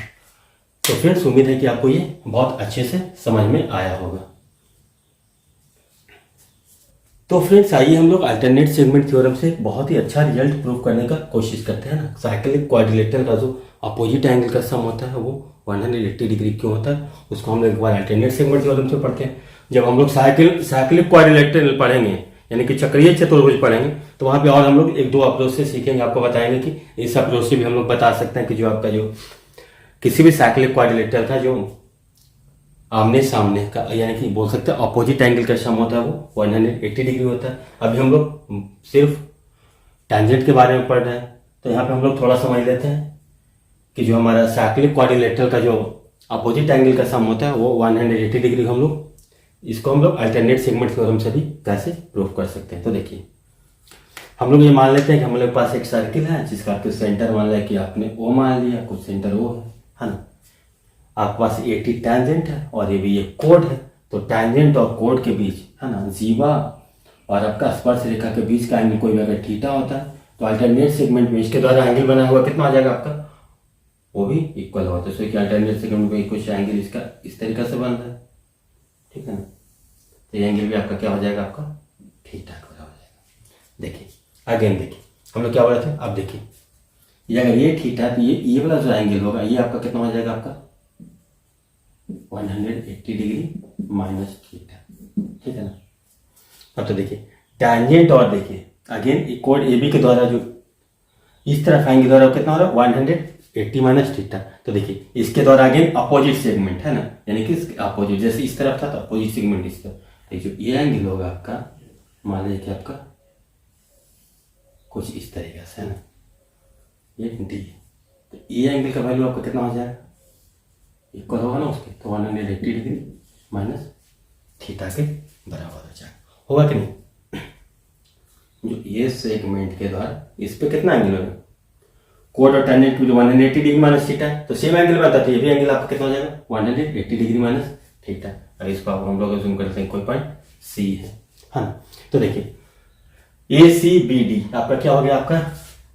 तो फ्रेंड्स उम्मीद है कि आपको ये बहुत अच्छे से समझ में आया होगा। तो फ्रेंड्स आइए हम लोग अल्टरनेट सेगमेंट थ्योरम से बहुत ही अच्छा रिजल्ट प्रूव करने का कोशिश करते हैं ना। साइक्लिक क्वाड्रिलेटरल का जो अपोजिट एंगल का सम होता है वो 180 डिग्री क्यों होता है, उसको हम लोग एक बार अल्टरनेट सेगमेंट थ्योरम से पढ़ते हैं। जब हम लोग साइक्लिक क्वाड्रिलेटरल पढ़ेंगे यानी कि चक्रीय चतुर्भुज पढ़ेंगे तो वहाँ पे और हम लोग एक दो अप्रोच से सीखेंगे, आपको बताएंगे कि इस अप्रोच से भी हम लोग बता सकते हैं कि जो आपका जो किसी भी साइक्लिक क्वाड्रिलेटरल का जो आमने सामने का यानी कि बोल सकते हैं अपोजिट एंगल का सम होता है वो 180 डिग्री होता है। अभी हम लोग सिर्फ टैंजेंट के बारे में पढ़ रहे हैं, तो यहाँ पे हम लोग थोड़ा समझ लेते हैं कि जो हमारा साइक्लिक क्वाड्रिलेटरल का जो अपोजिट एंगल का सम होता है वो 180 डिग्री हम लोग इसको हम लोग अल्टरनेट सेगमेंट थ्योरम से भी कैसे प्रूव कर सकते हैं। तो देखिए हम लोग ये मान लेते हैं कि हम लोग के पास एक सर्किल है जिसका आपके सेंटर मान लिया कि आपने ओ मान लिया, कुछ सेंटर ओ है ना। आपके पास 80 टैंजेंट है और ये भी एक कोड है, तो टैंजेंट और कोड के बीच है ना जीवा और आपका स्पर्श रेखा के बीच का एंगल कोई भी अगर थीटा होता है तो अल्टरनेट सेगमेंट में इसके द्वारा एंगल बना हुआ कितना आ जाएगा आपका, वो भी इक्वल होता है। कि अल्टरनेट सेगमेंट में कुछ एंगल इसका इस तरीके से बन रहा है, ठीक है ना। तो ये एंगल भी आपका क्या हो जाएगा, आपका थीटा का हो जाएगा। देखिए अगेन देखिए हम लोग क्या बोले थे, अब देखिए ये अगर ये थीटा तो ये वाला जो एंगल होगा ये आपका कितना हो जाएगा, आपका 180 डिग्री माइनस थीटा, ठीक है ना। अब तो देखिए टैंजेंट और देखिए अगेन कोड ए बी के द्वारा जो इस तरफ एंगल द्वारा कितना हो रहा है 180 माइनस थीटा। तो देखिए इसके द्वारा अगेन अपोजिट सेगमेंट है ना, यानी कि अपोजिट जैसे इस तरफ था तो अपोजिट सेगमेंट इस तरफ। जो ये एंगल होगा आपका मान लीजिए कि आपका कुछ इस तरीके से है ना, ये डी है, तो ये एंगल का वैल्यू आपका कितना हो जाएगा, इक्वल होगा ना उसके, तो 180 डिग्री माइनस थीटा के बराबर हो जाएगा, होगा कि नहीं। जो ये सेगमेंट के द्वारा इस पे कितना एंगल होगा, कोड और टैंजेंट की जो 180 डिग्री माइनस थीटा है तो सेम एंगल बनता है, ये भी एंगल आपका कितना हो जाएगा 180 डिग्री माइनस थीटा। और इसको हम लोग जूम करते हैं, कोई पॉइंट सी है ना। तो देखिए ए सी बी डी आपका क्या हो गया, आपका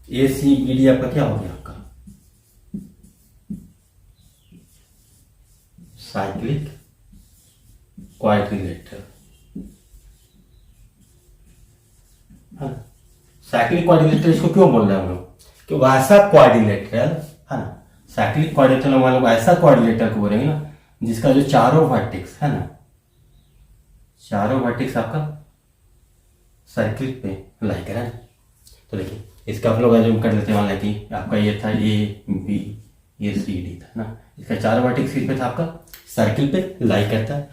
ए सी बी डी आपका क्या हो गया, आपका साइक्लिक क्वाड्रिलेटरल है ना। साइक्लिक क्वाड्रिलेटरल इसको क्यों बोल रहे हैं हम लोग, कि वैसा क्वाड्रिलेटरल है ना, साइक्लिक क्वाड्रिलेटरल हम लोग ऐसा क्वाड्रिलेटरल को बोलेंगे ना जिसका जो चारों वर्टेक्स है ना, चारों वर्टेक्स आपका सर्किल पे लाई करा है। तो देखिए इसका हम लोग अज्यूम कर लेते हैं, मान कि आपका ये था ए बी ये सी डी था ना, इसका चारों वर्टेक्स किस पे था, आपका सर्किल पे लाई करता है,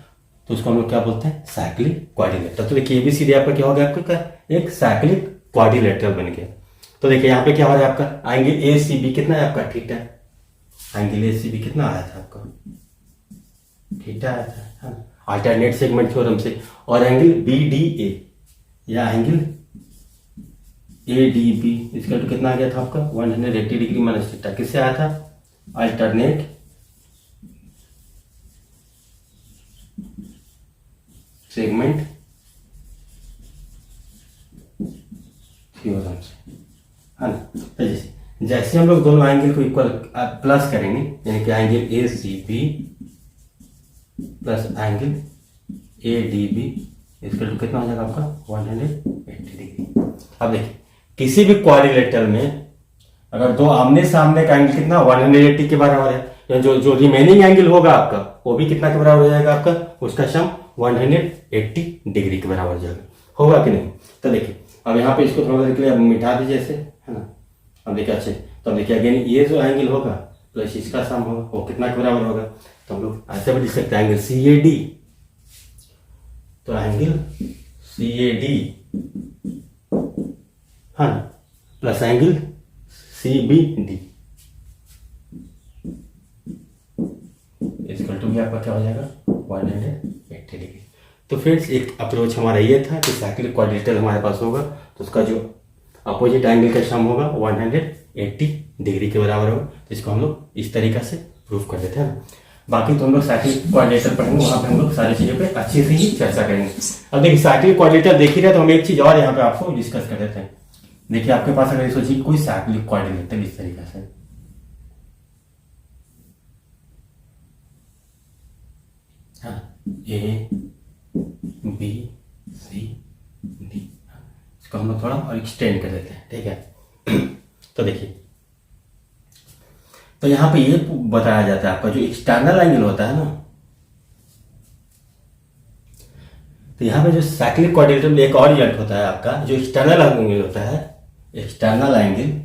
तो उसको हम लोग क्या बोलते हैं साइक्लिक क्वाड्रिलेटरल। तो देखिए एबीसीडी आपका क्या हो गया, आपका एक साइक्लिक क्वाड्रिलेटरल बन गया। तो देखिए यहाँ पे क्या हो रहा है, आपका एंगल ए सी बी कितना है, आपका theta, angle A C B कितना आया था आपका थीटा आया था अल्टरनेट सेगमेंट थ्योरम से। और एंगल बी डी ए या एंगल ए डी बी इसका तो कितना आ गया था आपका 180 डिग्री माइनस थीटा, किससे आया था अल्टरनेट सेगमेंट थ्योरम से है ना। तो जैसे हम लोग दोनों एंगल को इक्वल प्लस करेंगे, यानी कि angle A C B plus angle A D B इसका तो कितना हो जाएगा आपका 180 डिग्री। अब देखिए किसी भी क्वाड्रिलेटरल में अगर दो आमने सामने का एंगल कितना 180 के बराबर है, या जो रिमेनिंग एंगल होगा आपका वो भी कितना के बराबर हो जाएगा, आपका उसका सम 180 डिग्री के बराबर हो जाएगा, होगा कि नहीं। तो देखिए अब यहाँ पे इसको थोड़ा देर के लिए अब मिटा दीजिए ऐसे है ना। अब देखिए अच्छे, तो अब देखिए अगेन ये जो एंगल होगा प्लस इसका सम होगा वो कितना के बराबर होगा, तो हम लोग ऐसे भी लिख सकते हैं एंगल सी ए डी, तो एंगल सी ए डी हाँ plus angle C B D इसका टू भी आपका क्या हो जाएगा 180 डिग्री। तो फ्रेंड्स एक अप्रोच हमारा ये था कि साइक्लिक क्वाड्रिलेटरल हमारे पास होगा तो उसका जो अपोजिट एंगल का सम होगा 180 डिग्री के बराबर होगा, तो इसको हम लोग इस तरीके से प्रूफ कर देते हैं। बाकी तो हम लोग साइक्लिक क्वाड्रिलेटरल पढ़ेंगे, वहां पे हम लोग सारी चीजों पे अच्छे से ही चर्चा करेंगे। अब देखिए साइक्लिक क्वाड्रिलेटरल देख ही रहे तो हम एक चीज और यहाँ पे आपको डिस्कस कर देते हैं। देखिए आपके पास अगर सोचिए कोई साइक्लिक क्वाड्रिलेटरल इस तरीके से ए बी सी डी, इसको हम लोग थोड़ा और एक्सटेंड कर देते हैं, ठीक है। तो देखिए तो यहां पे ये बताया जाता है आपका जो एक्सटर्नल एंगल होता है ना, तो यहाँ पे जो साइक्लिक क्वाड्रिलेटरल में एक और रिजल्ट होता है आपका, जो एक्सटर्नल एंगल होता है, एक्सटर्नल एंगल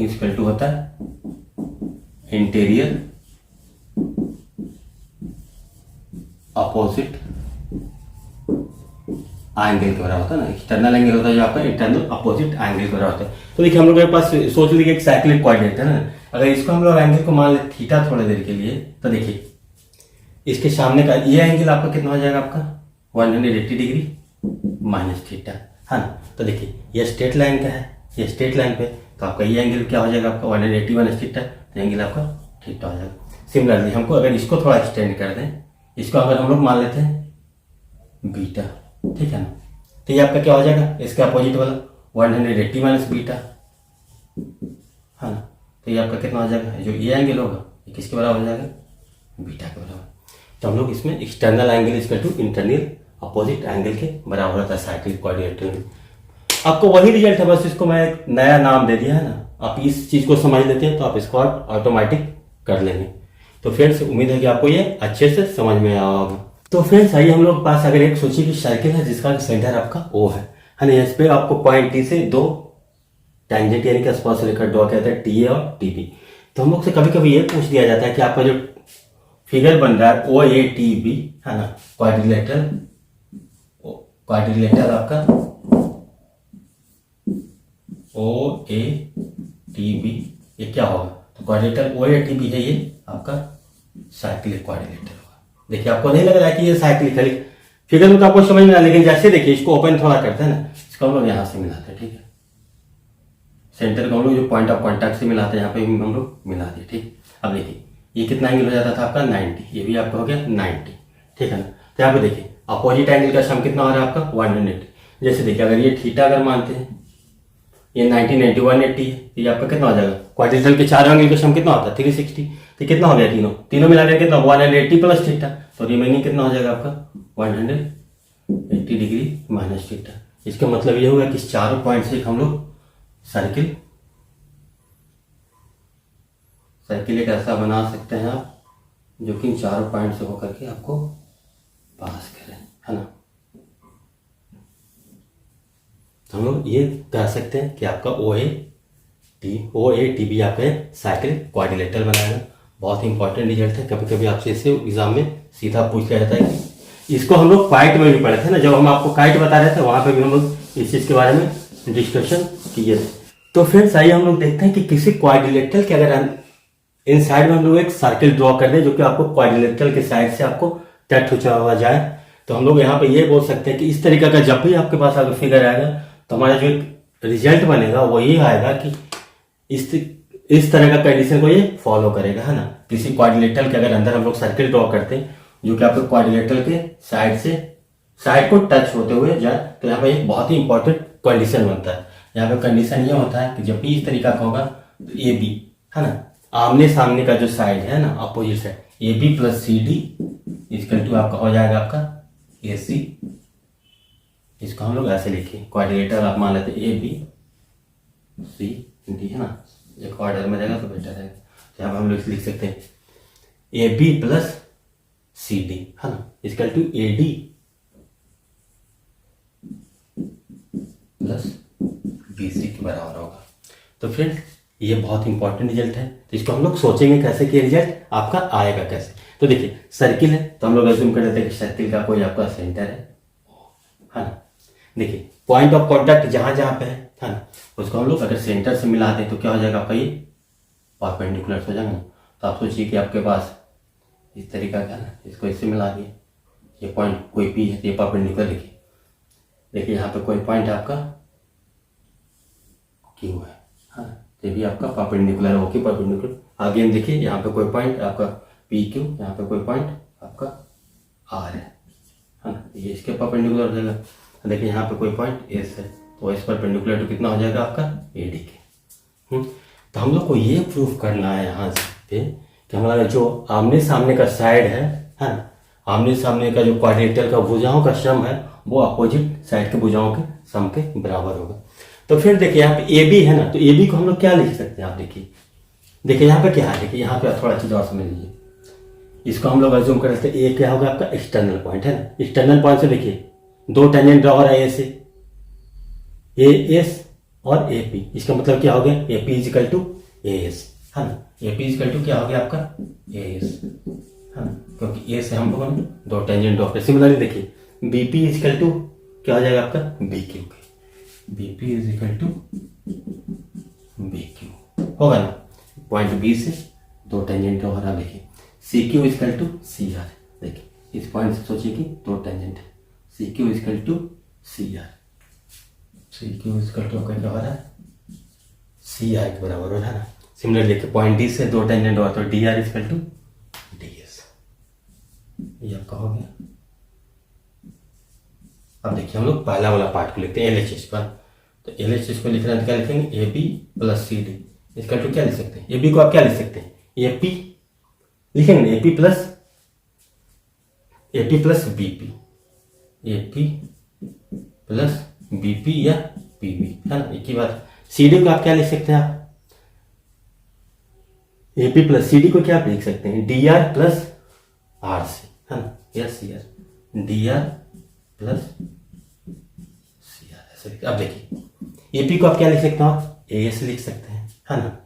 इक्वल टू होता है इंटीरियर अपोजिट एंगल के बराबर होता है ना। एक्सटर्नल एंगल होता है जो आपका इंटरनल अपोजिट एंगल के बराबर होता है। तो देखिए हम लोग के पास सोच लीजिए एक साइक्लिक क्वाड्रिलेटरल है ना, अगर इसको हम लोग एंगल को मान ले थीटा थोड़ी देर के लिए, तो देखिए इसके सामने का ये एंगल आपका कितना हो जाएगा, आपका 180 डिग्री माइनस थीटा, है ना। तो देखिए ये स्ट्रेट लाइन का है, ये स्ट्रेट लाइन पे, तो आपका ये एंगल क्या हो जाएगा, आपका 180 माइनस थीटा, तो एंगल आपका थीटा हो जाएगा। सिमिलरली हमको अगर इसको थोड़ा एक्सटेंड कर दें, इसको अगर हम लोग मान लेते हैं बीटा, ठीक है ना, तो ये आपका क्या हो जाएगा, इसका अपोजिट वाला 180 माइनस बीटा, है ना। तो ये आपका कितना हो जाएगा, जो ये एंगल होगा ये किसके बराबर हो जाएगा, बीटा के बराबर। तो हम लोग इसमें external angle equal to internal opposite angle के बराबर होता है साइक्लिक क्वाड्रिलेटरल में। आपको वही रिजल्ट है, बस इसको मैं एक नया नाम दे दिया है ना। आप इस चीज को समझ लेते हैं तो आप इसको ऑटोमेटिक कर लेंगे। तो फ्रेंड्स उम्मीद है कि आपको ये अच्छे से समझ में आया होगा। तो फ्रेंड्स आइए हम लोग पास अगर एक सोचिए कि सर्किल है जिसका सेंटर आपका ओ है ना, इस पे आपको पॉइंट टी से दो टेंजेंट यानी कि स्पर्श रेखा ड्रॉ कहते हैं, टी ए और टी बी। तो हम लोग से कभी कभी ये पूछ दिया जाता है कि आपका जो फिगर बन रहा है ओ ए टी बी, है ना, क्वाड्रिलेटरल, क्वाड्रिलेटरल आपका ओ ए टी बी, ये क्या होगा, तो quadrilateral O A T B है, ये आपका साइक्लिक क्वाड्रिलेटरल होगा। देखिए आपको नहीं लग रहा है कि ये साइक्लिक है, फिगर में तो आपको समझ में आ, लेकिन जैसे देखिए इसको ओपन थोड़ा करते हैं ना, इसको हम लोग यहाँ से मिलाते हैं, ठीक है, सेंटर को हम लोग जो पॉइंट ऑफ कॉन्टैक्ट से मिलाते हैं यहाँ पे हम लोग मिला दिए, ठीक। अब देखिए ये कितना एंगल हो जाता था आपका 90, ये भी आपका हो गया 90, ठीक है ना। तो यहाँ पे देखिए अपोजिट एंगल का सम कितना हो रहा है आपका 180। जैसे देखिए अगर ये थीटा अगर मानते हैं, ये 90 90 180 है, तो ये आपका कितना हो जाएगा, क्वाड्रिलेटरल के चारों एंगल का सम कितना होता है 360। तो कितना हो गया, तीनों मिला के कितना 180 प्लस थीटा, तो रिमेनिंग कितना हो जाएगा आपका 180 डिग्री माइनस थीटा। इसका मतलब ये होगा कि इस चारों पॉइंट से हम लोग सर्किल एक ऐसा बना सकते हैं आप जो कि इन चारों पॉइंट से होकर के आपको पास करें, है ना। तो हम लोग ये कह सकते हैं कि आपका ओ ए टी बी आपका साइक्लिक क्वाड्रिलेटरल बनाएगा। बहुत ही इंपॉर्टेंट रिजल्ट है, कभी कभी आपसे इसे एग्जाम में सीधा पूछ लिया जाता है कि इसको हम लोग काइट में भी पढ़े थे ना, जब हम आपको काइट बता रहे थे वहां पे भी हम लोग इस चीज के बारे में डिस्कशन किए थे। तो फिर आइए हम लोग देखते हैं कि किसी क्वाड्रिलेटरल के अगर इन साइड में हम लोग एक सर्किल ड्रॉ कर दें जो कि आपको क्वाड्रिलेटरल के साइड से आपको टच हो जाए, तो हम लोग यहाँ पे ये बोल सकते हैं कि इस तरीके का जब भी आपके पास अगर फिगर आएगा तो हमारा जो एक रिजल्ट बनेगा वो ये आएगा कि इस तरह का कंडीशन को ये फॉलो करेगा, है ना। किसी क्वाड्रिलेटरल के अगर अंदर हम लोग सर्किल ड्रॉ करते हैं जो कि आपके क्वाड्रिलेटरल के साइड को टच होते हुए जाए, तो यहाँ पे एक बहुत ही इंपॉर्टेंट कंडीशन बनता है। यहाँ पे कंडीशन ये होता है कि जब भी इस तरीका का होगा तो ए बी, है ना, आमने सामने का जो साइड है ना, opposite side, A B plus C D equal to आपका हो जाएगा आपका ए सी। इसको हम लोग ऐसे लिखिए, क्वाड्रिलेटरल आप मान लेते ए बी सी डी, है ना, एक ऑर्डर में रहेगा तो बेटर है। तो यहाँ पर हम लोग लिख सकते हैं A B plus C D, है ना, equal to A D plus B C के बराबर होगा। तो फ्रेंड ये बहुत इंपॉर्टेंट रिजल्ट है, तो इसको हम लोग सोचेंगे कैसे कि रिजल्ट आपका आएगा कैसे। तो देखिए सर्किल है तो हम लोग अज्यूम कर लेते हैं कि सर्किल का कोई आपका सेंटर है ना। देखिए पॉइंट ऑफ कॉन्टैक्ट जहां जहां पे है ना, उसको हम लोग अगर सेंटर से मिला दें तो क्या हो जाएगा आपका, ये परपेंडिकुलर हो जाएगा ना। तो आप सोचिए कि आपके पास इस तरीका का ना, इसको इससे मिला दिए, ये पॉइंट कोई पी है, ये परपेंडिकुलर लिखिए। देखिए यहाँ पे कोई पॉइंट आपका क्यू है, हाँ, ये भी आपका परपेंडिकुलर हो, परपेंडिकुलर। आगे हम देखिए यहाँ पे कोई पॉइंट आपका पी क्यू, यहाँ पे कोई पॉइंट आपका आर है ना, ये इसके परपेंडिकुलर हो जाएगा। देखिए यहाँ पे कोई पॉइंट एस है, तो इस परपेंडिकुलर टू कितना हो जाएगा आपका ए डी के। तो हम लोग को ये प्रूफ करना है यहाँ पे कि हमारा जो आमने सामने का साइड है ना, आमने सामने का जो क्वाड्रिलेटरल का भुजाओं का सम है वो अपोजिट साइड के भुजाओं के सम के बराबर होगा। तो फिर देखिए यहाँ पे ए बी है ना, तो ए बी को हम लोग क्या लिख सकते हैं, आप देखिए देखिए यहाँ पे क्या है, देखिए यहाँ पे थोड़ा चीज़ और समझ लीजिए। इसको हम लोग अज्यूम कर सकते हैं ए क्या होगा आपका एक्सटर्नल पॉइंट है ना। एक्सटर्नल पॉइंट से देखिए दो टेंजेंट ड्रॉ हो रहा है ए से, ए एस और ए पी। इसका मतलब क्या हो गया, A P equal to A S है ना। ए पी इजिकल टू क्या हो गया आपका ए एस है ना, क्योंकि ए से हम लोगों ने दो टेंजेंट ड्रॉ किया। सिमिलरली देखिए बी पी इजिकल टू क्या हो जाएगा आपका B Q. B P equal to B Q होगा ना, पॉइंट बी से दो टेंजेंट ड्रॉ हो रहा है। देखिए C Q equal to C R. देखिए इस पॉइंट से सोचिए कि दो टेंजेंट है, C Q equal to C R. C Q equal to आपका क्या हो रहा है सी आर के बराबर हो रहा है ना। सिमिलरली देखिए पॉइंट डी से दो टेंजेंट हो रहा है तो D R is equal to D S, ये आपका हो गया। अब देखिए हम लोग पहला वाला पार्ट को लिखते हैं एल एच एस पर। तो एल एच एस को लिखना है तो क्या लिखेंगे A B plus C D is equal to क्या लिख सकते हैं, ए बी को आप क्या लिख सकते हैं ए पी लिखेंगे, A P plus B P, A P plus B P या पी बी है ना, एक ही बात। सी डी को आप क्या लिख सकते हैं, आप A P plus C D को क्या आप लिख सकते हैं D R plus R C है ना, या C R, D R plus C R ऐसे। अब देखिए ए पी को आप क्या लिख सकते हो, आप ए एस लिख सकते हैं है ना।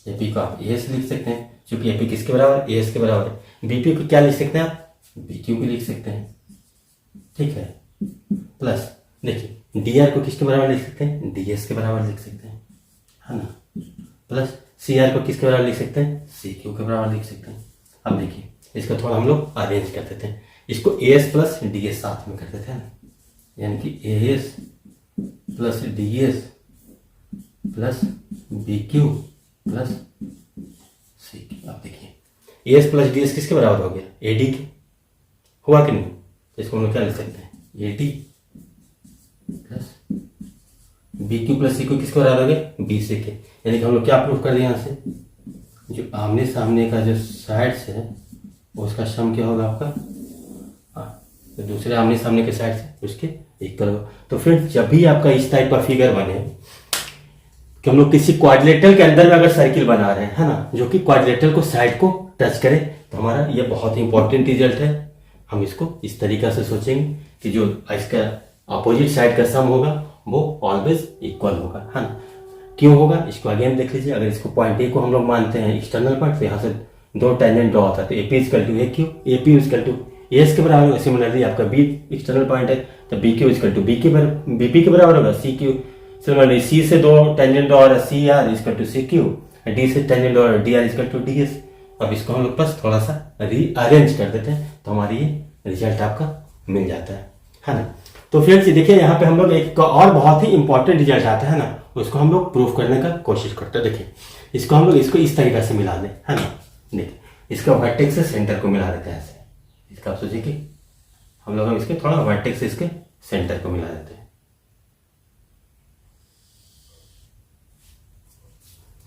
ए पी को आप ए एस लिख सकते हैं क्योंकि ए पी किसके बराबर है ए एस के बराबर है। बी पी को क्या लिख सकते हैं आप बी क्यू भी लिख सकते हैं, ठीक है। प्लस देखिए डी आर को किसके बराबर लिख सकते हैं डी एस के बराबर लिख सकते हैं है ना। प्लस सी आर को किसके बराबर लिख सकते हैं सी क्यू के बराबर लिख सकते हैं। अब देखिए इसको थोड़ा हम लोग अरेंज कर देते हैं, इसको A S plus D S साथ में कर देते हैं ना, यानी कि A S plus D S plus B Q plus C Q. अब देखिए A S plus D S किसके बराबर हो गया ए डी के, हुआ कि नहीं। तो इसको हम लोग क्या लिख सकते हैं A D plus B Q plus C Q किसके बराबर हो गया बी सी के। यानी कि हम लोग क्या प्रूफ कर दिए यहाँ से, जो आमने सामने का जो साइड्स है उसका सम क्या होगा आपका, तो दूसरे आमने सामने के साइड से उसके इक्वल होगा। तो फिर जब भी आपका इस टाइप का फिगर बने कि हम लोग किसी क्वाड्रिलेटरल के अंदर में अगर सर्किल बना रहे हैं है ना, जो कि क्वाड्रिलेटरल को साइड को टच करे, तो हमारा ये बहुत ही इंपॉर्टेंट रिजल्ट है। हम इसको इस तरीका से सोचेंगे कि जो इसका अपोजिट साइड का सम होगा वो ऑलवेज इक्वल होगा है ना। क्यों होगा इसको अगेन देख लीजिए। अगर इसको पॉइंट ए को हम लोग मानते हैं एक्सटर्नल पॉइंट, तो यहाँ से दो टेंजेंट ड्रॉ होता है तो A P is equal to A Q, A P is equal to A S के बराबर होगा। सिमिलरली आपका बी एक्सटर्नल पॉइंट है तो B Q is equal to B P के बराबर होगा सी क्यू। सिमिलरली सी से दो टेंजेंट ड्रॉ हो रहा है C R is equal to C Q, D से टेंजेंट ड्रॉ हो रहा है D R is equal to D S. अब इसको हम लोग बस थोड़ा सा रीअरेंज कर देते हैं तो हमारी ये रिजल्ट आपका मिल जाता है ना। तो फ्रेंड्स देखिए यहाँ पे हम लोग एक और बहुत ही इंपॉर्टेंट रिजल्ट आता है ना, उसको हम लोग प्रूफ करने का कोशिश करते हैं। देखिए इसको हम लोग इसको इस तरीके से मिला दें है ना। देखिए इसका वर्टेक्स से सेंटर को मिला देते हैं ऐसे। इसका आप सोचिए कि हम लोग इसके थोड़ा वर्टेक्स से इसके सेंटर को मिला देते हैं,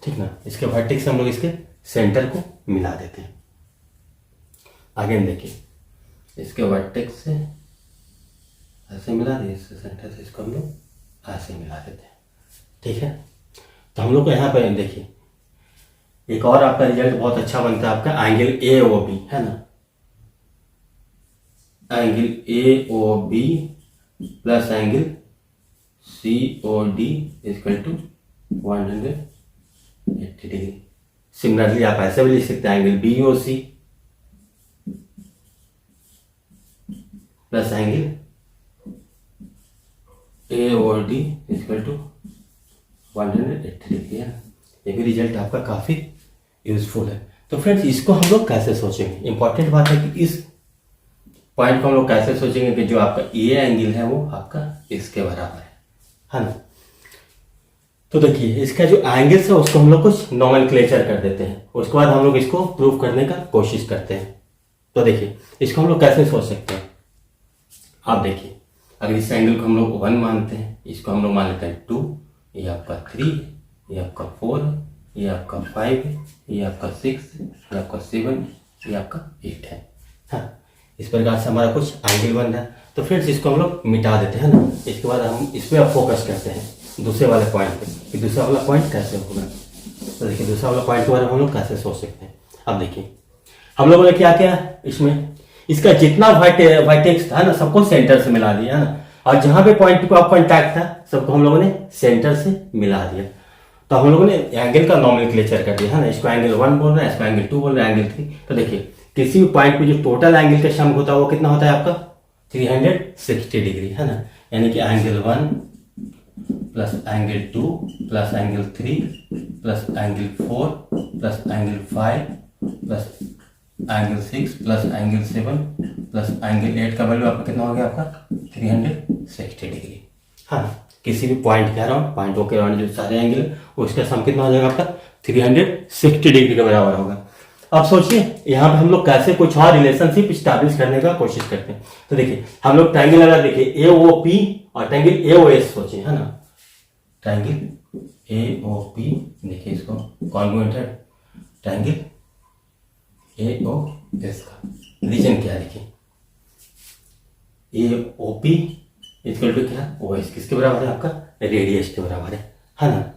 ठीक ना। इसके वर्टेक्स से हम लोग इसके सेंटर को मिला देते हैं। आगे देखिए इसके वर्टेक्स से ऐसे मिला दिए, इससे सेंटर से इसको हम लोग ऐसे मिला देते हैं, ठीक है। तो हम लोग को यहाँ पर देखिए एक और आपका रिजल्ट बहुत अच्छा बनता है, आपका एंगल ए ओ बी है ना। Angle A O B plus angle C O D is equal to 180 degree. Similarly आप ऐसे भी लिख सकते हैं angle B O C plus angle A O D is equal to 180 degree है। ये भी रिजल्ट आपका काफी यूजफुल है। तो फ्रेंड्स इसको हम लोग कैसे सोचेंगे, इंपॉर्टेंट बात है कि इस पॉइंट को हम लोग कैसे सोचेंगे कि जो आपका ए एंगल है वो आपका इसके बराबर है ना। तो देखिए इसका जो एंगल्स है उसको हम लोग कुछ नोमेनक्लेचर कर देते हैं, उसके बाद हम लोग इसको प्रूव करने का कोशिश करते हैं। तो देखिए इसको हम लोग कैसे सोच सकते हैं, आप देखिए अगर इस एंगल को हम लोग 1 मानते हैं, इसको हम लोग मान लेते हैं 2, ये आपका 3, ये आपका 4, ये आपका 5, ये आपका 6, ये आपका 7, ये आपका 8 है हाँ। इस प्रकार से हमारा कुछ एंगल बन रहा है। तो फ्रेंड्स इसको हम लोग मिटा देते हैं ना। इसके बाद हम इस पर फोकस करते हैं दूसरे वाले पॉइंट पे कि दूसरा वाला पॉइंट कैसे होगा। तो देखिए दूसरा वाला पॉइंट के बारे में हम लोग कैसे सोच सकते हैं। अब देखिए हम लोगों ने क्या किया इसमें, इसका जितना वर्टेक्स था ना सबको सेंटर से मिला दिया है ना, और जहां पे पॉइंट को कॉन्टैक्ट था सबको हम लोगों ने सेंटर से मिला दिया। तो हम लोगों ने एंगल का नॉमेनक्लेचर कर दिया है ना, इसको एंगल 1 बोल रहे हैं, इसको एंगल 2 बोल रहे हैं, एंगल 3। तो देखिए किसी भी पॉइंट पे जो टोटल एंगल का सम होता है वो कितना होता है आपका 360 डिग्री है ना, यानी कि angle 1 plus angle 2 plus angle 3 plus angle 4 plus angle 5 plus angle 6 plus angle 7 plus angle 8 का वैल्यू आपका कितना हो गया आपका 360 डिग्री। हाँ, किसी भी पॉइंट के अराउंड, पॉइंटों के अराउंड जो सारे एंगल उसका सम कितना हो जाएगा आपका 360 डिग्री के बराबर होगा। अब सोचिए यहाँ पे हम लोग कैसे कुछ और रिलेशनशिप स्टैब्लिश करने का कोशिश करते हैं। तो देखिए हम लोग ट्रायंगल अगर देखिए AOP और ट्रायंगल AOS सोचे है ना, ट्रायंगल AOP देखिए इसको कॉन्ग्रुएंट है ट्रायंगल AOS का रीजन क्या है, देखिए AOP इक्वल टू क्या OS किसके बराबर है आपका रेडियस के बराबर है ना।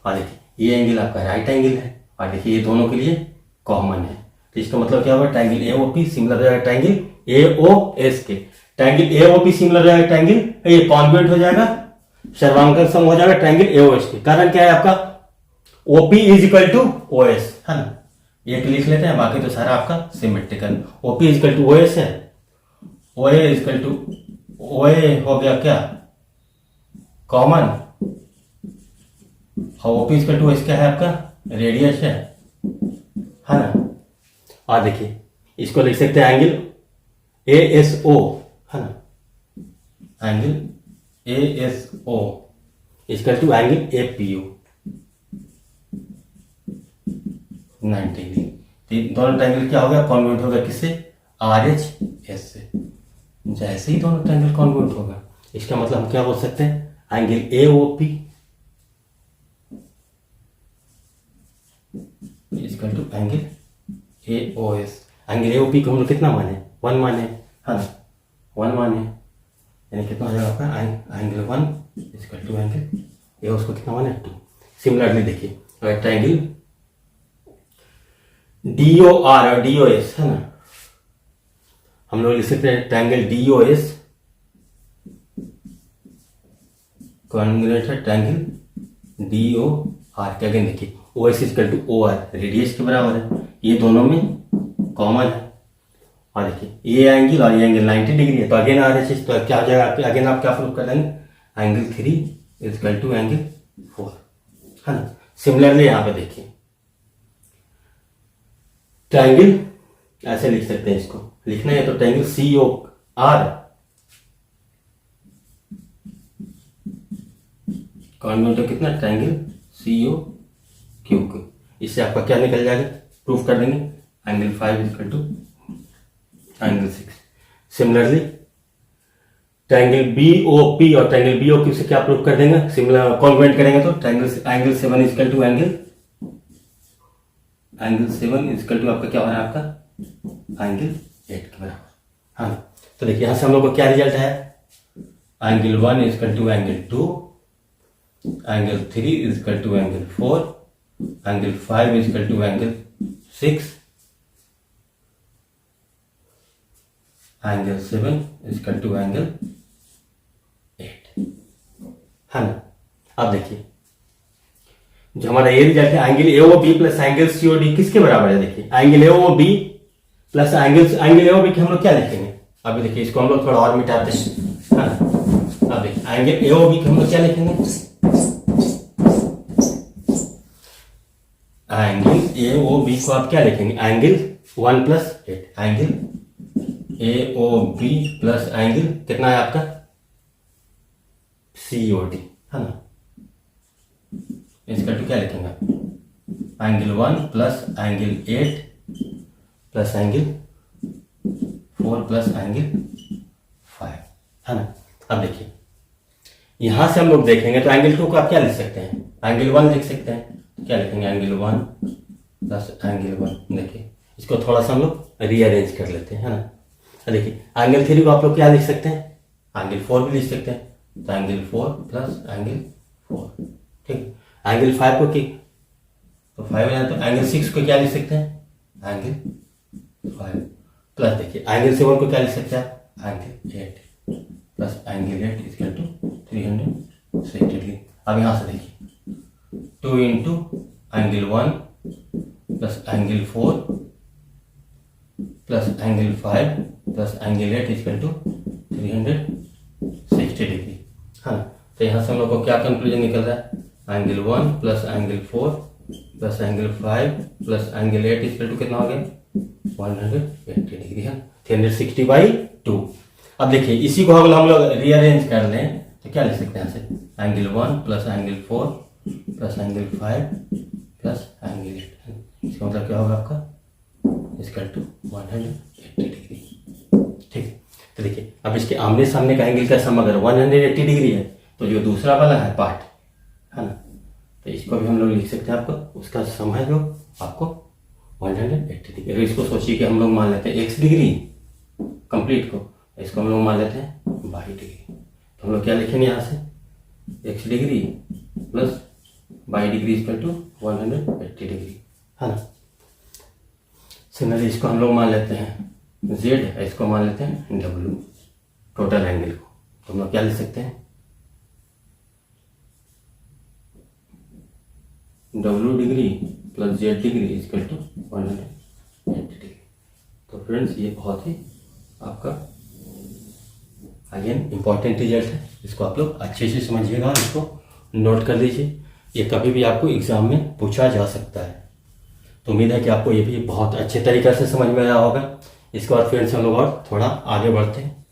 और देखिए ये एंगल आपका राइट एंगल है और देखिए ये दोनों के लिए कॉमन है, तो इसका मतलब क्या होगा ट्रायंगल AOP सिमिलर रहेगा ट्रायंगल AOS के, ट्रायंगल AOP सिमिलर रहेगा ट्रायंगल ये कॉन्ग्रुएंट हो जाएगा, सर्वांकन सम हो जाएगा ट्रायंगल AOS के। कारण क्या है आपका OP is equal to OS है ना, एक लिख लेते हैं बाकी तो सारा आपका symmetrical. OP is equal to OS है, OA is equal to OA हो गया क्या कॉमन, और OP is equal to OS क्या है आपका रेडियस है ना। और देखिए इसको लिख सकते हैं एंगल ASO है ना, angle ASO equal to angle APO 90 degree. दोनों ट्रायंगल क्या हो गया कॉन्ग्रुएंट होगा किससे RHS से, जैसे ही दोनों ट्रायंगल कॉन्ग्रुएंट होगा इसका मतलब हम क्या बोल सकते हैं angle AOP equal to angle AOS। Angle AOP को हम लोग कितना माने 1 माने है ना, 1 माने यानी कितना हो जाएगा आपका angle 1 equal to angle AOS को कितना माने 2। सिमिलरली देखिए अगर ट्रायंगल DOR और DOS है ना, हम लोग लिख सकते हैं ट्रायंगल DOS कॉन्ग्रुएंट है ट्रायंगल DOR के। अगेन देखिए OS equal to OR radius के बराबर है, ये दोनों में कॉमन है। और देखिए ये एंगल और ये एंगल 90 डिग्री है, तो अगेन RHS तो क्या हो जाएगा अगेन आप क्या प्रूव कर देंगे एंगल 3 इक्वल टू एंगल 4 है ना। सिमिलरली यहाँ पे देखिए ट्रायंगल ऐसे लिख सकते हैं, इसको लिखना है तो ट्रायंगल COR कॉन्ग्रुएंट कितना ट्रायंगल COQ, इससे आपका क्या निकल जाएगा प्रूफ कर देंगे angle 5 equal to angle 6। Similarly triangle BOP और ट्रायंगल BOQ से क्या प्रूफ कर देंगे सिमिलर कॉन्ग्रुएंट करेंगे तो angle 7 equal to angle 7 equal to आपका क्या हो रहा है आपका एंगल 8 के बराबर। हाँ, तो देखिए यहां से हम लोग को क्या रिजल्ट है angle 1 equal to angle 2, angle 3 equal to angle 4, angle 5 equal to angle 6, angle 7 equal to angle 8 है ना। अब देखिए जो हमारा ये रिजल्ट है angle AOB plus angle COD किसके बराबर है, देखिए angle AOB plus angle AOB के हम लोग क्या लिखेंगे, अभी देखिए इसको हम लोग थोड़ा और मिटाते हैं हाँ। अब देखिए एंगल AOB के हम लोग क्या लिखेंगे एंगल AOB को आप क्या लिखेंगे angle 1 plus 8, angle AOB plus angle कितना है आपका COD है ना, इसका टू क्या लिखेंगे angle 1 plus angle 8 plus angle 4 plus angle 5 है ना। अब देखिए यहां से हम लोग देखेंगे तो एंगल 2 को आप क्या लिख सकते हैं एंगल 1 लिख सकते हैं, क्या लिखेंगे एंगल 1 प्लस एंगल 1। देखिए इसको थोड़ा सा हम लोग रीअरेंज कर लेते हैं है ना। देखिए एंगल 3 को आप लोग क्या लिख सकते हैं एंगल 4 भी लिख सकते हैं, तो एंगल 4 प्लस एंगल 4 ठीक है। एंगल 5 को की तो 5 है तो एंगल 6 को क्या लिख सकते हैं, एंगल 5 प्लस देखिए एंगल 7 को क्या लिख सकते हैं, angle 8 plus angle 8 equal to 360 degree. अब यहाँ से देखिए 2 into angle 1 plus angle 4 plus angle 5 plus angle 8 equal to 360 degree. हाँ, तो यहाँ से हम लोग को क्या कंक्लूजन निकल रहा है, angle 1 plus angle 4 plus angle 5 plus angle 8 equal to कितना हो गया, 180 डिग्री है, 360/2। अब देखिए इसी को हम लोग रीअरेंज कर लें तो क्या लिख सकते हैं यहाँ से, angle 1 plus angle 4 plus angle 5 plus angle 8। इसका मतलब क्या होगा आपका, इक्वल टू 180 डिग्री। ठीक, तो देखिए अब इसके आमने सामने का एंगल का सम अगर 180 डिग्री है तो जो दूसरा वाला है पार्ट है ना, तो इसको भी हम लोग लिख सकते हैं, आपको उसका सम है जो आपको 180 डिग्री। अगर इसको सोचिए कि हम लोग मान लेते हैं x डिग्री कंप्लीट को, इसको हम लोग मान लेते हैं y डिग्री, तो हम लोग क्या लिखेंगे यहाँ से, x degree plus y degree equal to 180 degree है ना। सिमिलरली इसको हम लोग मान लेते हैं z, इसको मान लेते हैं w, टोटल एंगल को, तो हम लोग क्या लिख सकते हैं, w degree plus z degree equal to 180 degree. तो फ्रेंड्स ये बहुत ही आपका अगेन इंपॉर्टेंट रिजल्ट है, इसको आप लोग अच्छे से समझिएगा और इसको नोट कर लीजिए, ये कभी भी आपको एग्जाम में पूछा जा सकता है। तो उम्मीद है कि आपको ये भी बहुत अच्छे तरीके से समझ में आया होगा। इसके बाद फ्रेंड्स हम लोग और थोड़ा आगे बढ़ते हैं।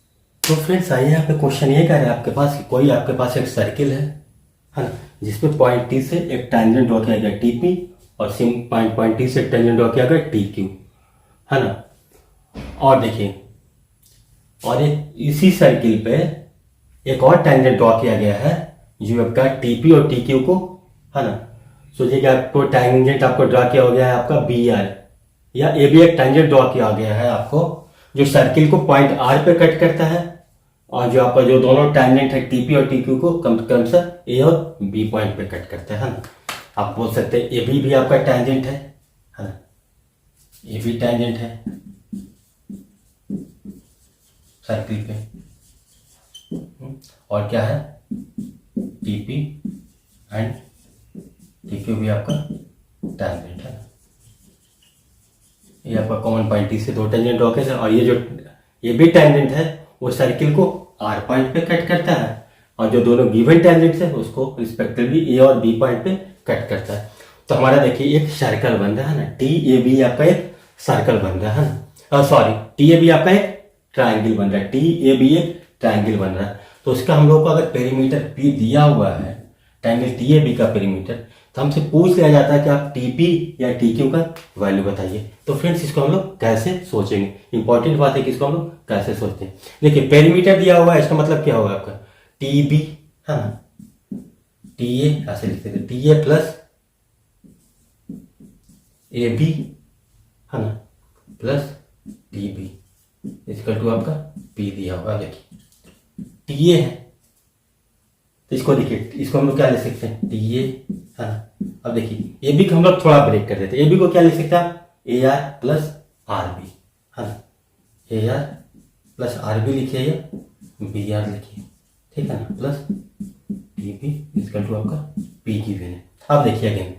तो फ्रेंड्स आइए यहाँ पे क्वेश्चन ये कह रहे हैं आपके पास कि कोई आपके पास एक सर्किल है ना, जिसपे पॉइंट टी से एक टेंजेंट ड्रॉ किया गया टी पी और सेम पॉइंट टी से एक टेंजेंट ड्रॉ किया गया टी क्यू है ना। और देखिए और एक इसी सर्किल पे एक और टेंजेंट ड्रॉ किया गया है जो आपका टी पी और टी क्यू को है ना। सोचिए कि आपको टेंजेंट आपको ड्रॉ किया हो गया है आपका बी आर, या ए भी एक टेंजेंट ड्रॉ किया गया है आपको जो सर्किल को पॉइंट आर पे कट करता है, और जो आपका जो दोनों टेंजेंट है टीपी और टी क्यू को कम से ए और बी पॉइंट पे कट करते हैं ना। आप बोल सकते हैं ए बी भी आपका टेंजेंट है ना, ए भी टेंजेंट है सर्किल पे, और क्या है टीपी एंड टी क्यू भी आपका टेंजेंट है। ये आपका कॉमन पॉइंट टी से दो टेंजेंट ड्रॉ किया, और ये जो ये भी टेंजेंट है वो सर्किल को आर पॉइंट पे कट करता है, और जो दोनों गिवन टेंजेंट्स है उसको रिस्पेक्टिवली ए और बी पॉइंट पे कट करता है। तो हमारा देखिए एक सर्कल बन रहा है ना, टी ए बी आपका एक सर्कल बन रहा है ना, सॉरी टी ए बी आपका एक ट्राइंगल बन रहा है, टी ए बी एक ट्राइंगल बन रहा है। तो उसका हम लोग को अगर पेरीमीटर पी दिया हुआ है ट्राइंगल टी ए बी का पेरीमीटर, तो हमसे पूछ लिया जाता है कि आप टीपी या टी क्यू का वैल्यू बताइए। तो फ्रेंड्स इसको हम लोग कैसे सोचेंगे, इंपॉर्टेंट बात है कि इसको हम लोग कैसे सोचते हैं। देखिए पेरीमीटर दिया हुआ है, इसका मतलब क्या होगा आपका टी बी है ना, टी ए ऐसे लिखते थे T A plus A B है ना प्लस टी बी इसका टू आपका पी दिया हुआ। देखिए टी ए है तो इसको देखिए इसको हम लोग क्या लिख सकते हैं टी ए है ना। अब देखिए ए बी को हम लोग थोड़ा ब्रेक कर देते हैं, ए बी को क्या लिख सकते हैं आप A R plus R B है ना, A R plus R B लिखिए या बी आर लिखिए, ठीक है ना, प्लस टी बी इसका टू आपका पी की वेन है। अब देखिए अगेन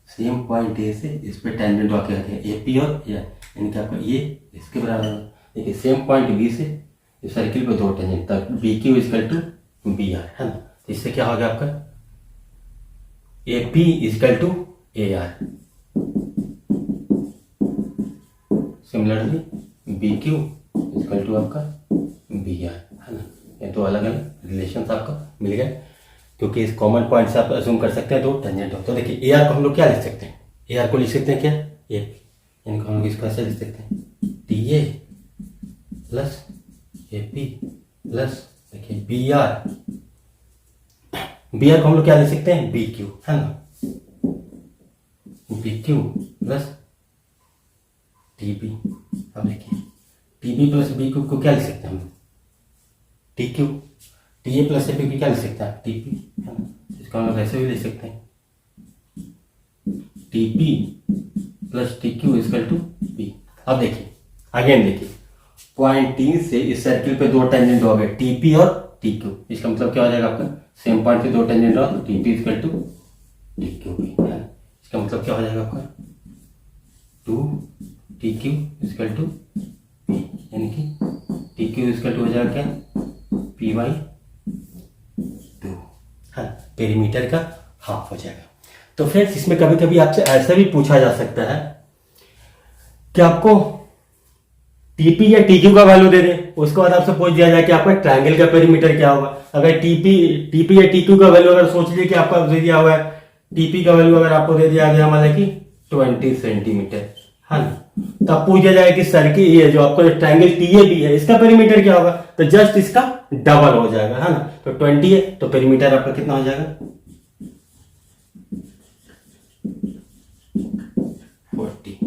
सेम पॉइंट ए से इस पे टेंजेंट ड्रॉ किया गया ए पी और ए यानी कि आपका ये इसके बराबर है। देखिए सेम पॉइंट बी से इस सर्किल पे दो टेंजेंट तक B Q is equal to B R है ना, तो इससे क्या हो गया आपका A P is equal to A R, similarly B Q is equal to आपका बी आर है ना। ये दो अलग अलग रिलेशन आपका मिल गए, क्योंकि इस कॉमन पॉइंट से आप अज्यूम कर सकते हैं दो टेंजेंट हो। तो देखिए ए आर को हम लोग क्या लिख सकते हैं, ए आर को लिख सकते हैं क्या ए, इनको हम लोग इसको ऐसे लिख सकते हैं T A plus A P plus देखिए बी आर, बी आर को हम लोग क्या लिख सकते हैं बी क्यू है ना, B Q plus T B. अब देखिए T B plus B Q को क्या लिख सकते हैं हम T Q, T A plus A P को क्या लिख सकते हैं टी पी है ना, इसको हम लोग ऐसे भी लिख सकते हैं T P plus T Q is equal to P. अब देखिए अगेन देखिए, पॉइंट टी से इस सर्किल पे दो टेंजेंट हो गए, टी पी और टी क्यू। इसका मतलब क्या हो जाएगा आपका, सेम पॉइंट पे दो टेंजेंट हो तो T P is equal to T Q P. इसका मतलब क्या हो जाएगा आपका, two T Q is equal to P, यानी कि टी क्यू इजकल टू हो जाएगा क्या, पी बाई टू। हाँ, पेरीमीटर का हाफ हो जाएगा। तो फ्रेंड्स इसमें कभी कभी आपसे ऐसा भी पूछा जा सकता है कि आपको टीपी या टीक्यू का वैल्यू दे दे, उसके बाद आपसे पूछ दिया जाए कि आपका ट्रायंगल का पेरीमीटर क्या होगा। अगर टीपी या टीक्यू का वैल्यू अगर सोच लीजिए कि आपका दे दिया हुआ है, टीपी का वैल्यू अगर आपको दे दिया गया मतलब कि 20 सेंटीमीटर, है ना, तो आप पूछ दिया जाए कि सर्किल ये जो आपका ट्रायंगल टीएबी है इसका पेरीमीटर क्या होगा, तो जस्ट इसका डबल हो जाएगा, है ना। तो 20 है तो पेरीमीटर आपका कितना हो जाएगा, 40।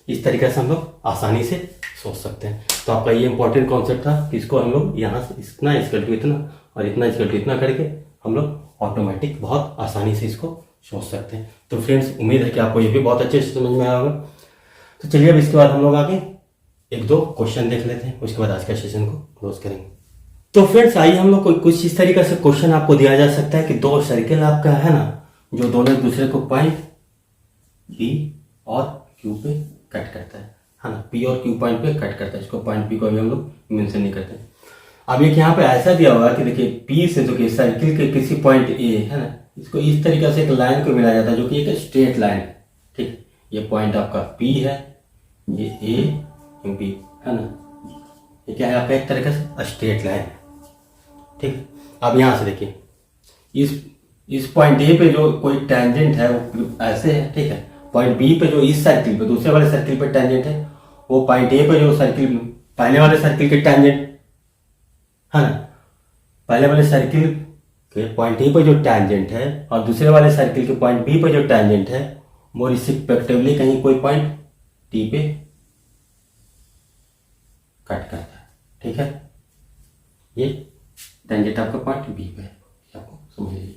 इस तरीके से हम लोग आसानी से सोच सकते हैं। तो आपका ये इंपॉर्टेंट कॉन्सेप्ट था कि इसको हम लोग यहाँ से इतना इक्वल टू इतना और इतना इक्वल टू इतना करके हम लोग ऑटोमेटिक बहुत आसानी से इसको सोच सकते हैं। तो फ्रेंड्स उम्मीद है कि आपको ये भी बहुत अच्छे से समझ में आया होगा। तो चलिए अब इसके बाद हम लोग आगे एक दो क्वेश्चन देख लेते हैं, उसके बाद आज का सेशन को क्लोज करेंगे। तो फ्रेंड्स आइए हम लोग को कुछ इस तरीके से क्वेश्चन आपको दिया जा सकता है कि दो सर्किल आपका है ना, जो दोनों एक दूसरे को पॉइंट पी और क्यू पे कट करता है ना, पी और क्यू पॉइंट पे कट करता है। इसको पॉइंट पी को अभी हम लोग मेंशन नहीं करते। अब एक यहाँ पे ऐसा दिया हुआ है कि देखिए पी से जो कि सर्किल के किसी पॉइंट ए है ना, इसको इस तरीके से एक लाइन को मिलाया जाता है जो कि एक स्ट्रेट लाइन है, ठीक। ये पॉइंट आपका पी है, ये ए बी है ना, ये क्या है आपका एक तरीके से स्ट्रेट लाइन है, ठीक। अब यहाँ से देखिए इस पॉइंट ए पे जो कोई टेंजेंट है वो ऐसे है, ठीक है। पॉइंट बी पे जो इस सर्किल पे दूसरे वाले सर्किल पे टेंजेंट है, वो पॉइंट ए पे जो सर्किल पहले वाले सर्किल के टेंजेंट है ना, पहले वाले सर्किल के पॉइंट ए पे जो टेंजेंट है और दूसरे वाले सर्किल के पॉइंट बी पे जो टेंजेंट है वो रिस्पेक्टिवली कहीं कोई पॉइंट टी पे कट करता है, ठीक है। ये टेंजेंट आपका पॉइंट बी पे है, आपको समझ लीजिए।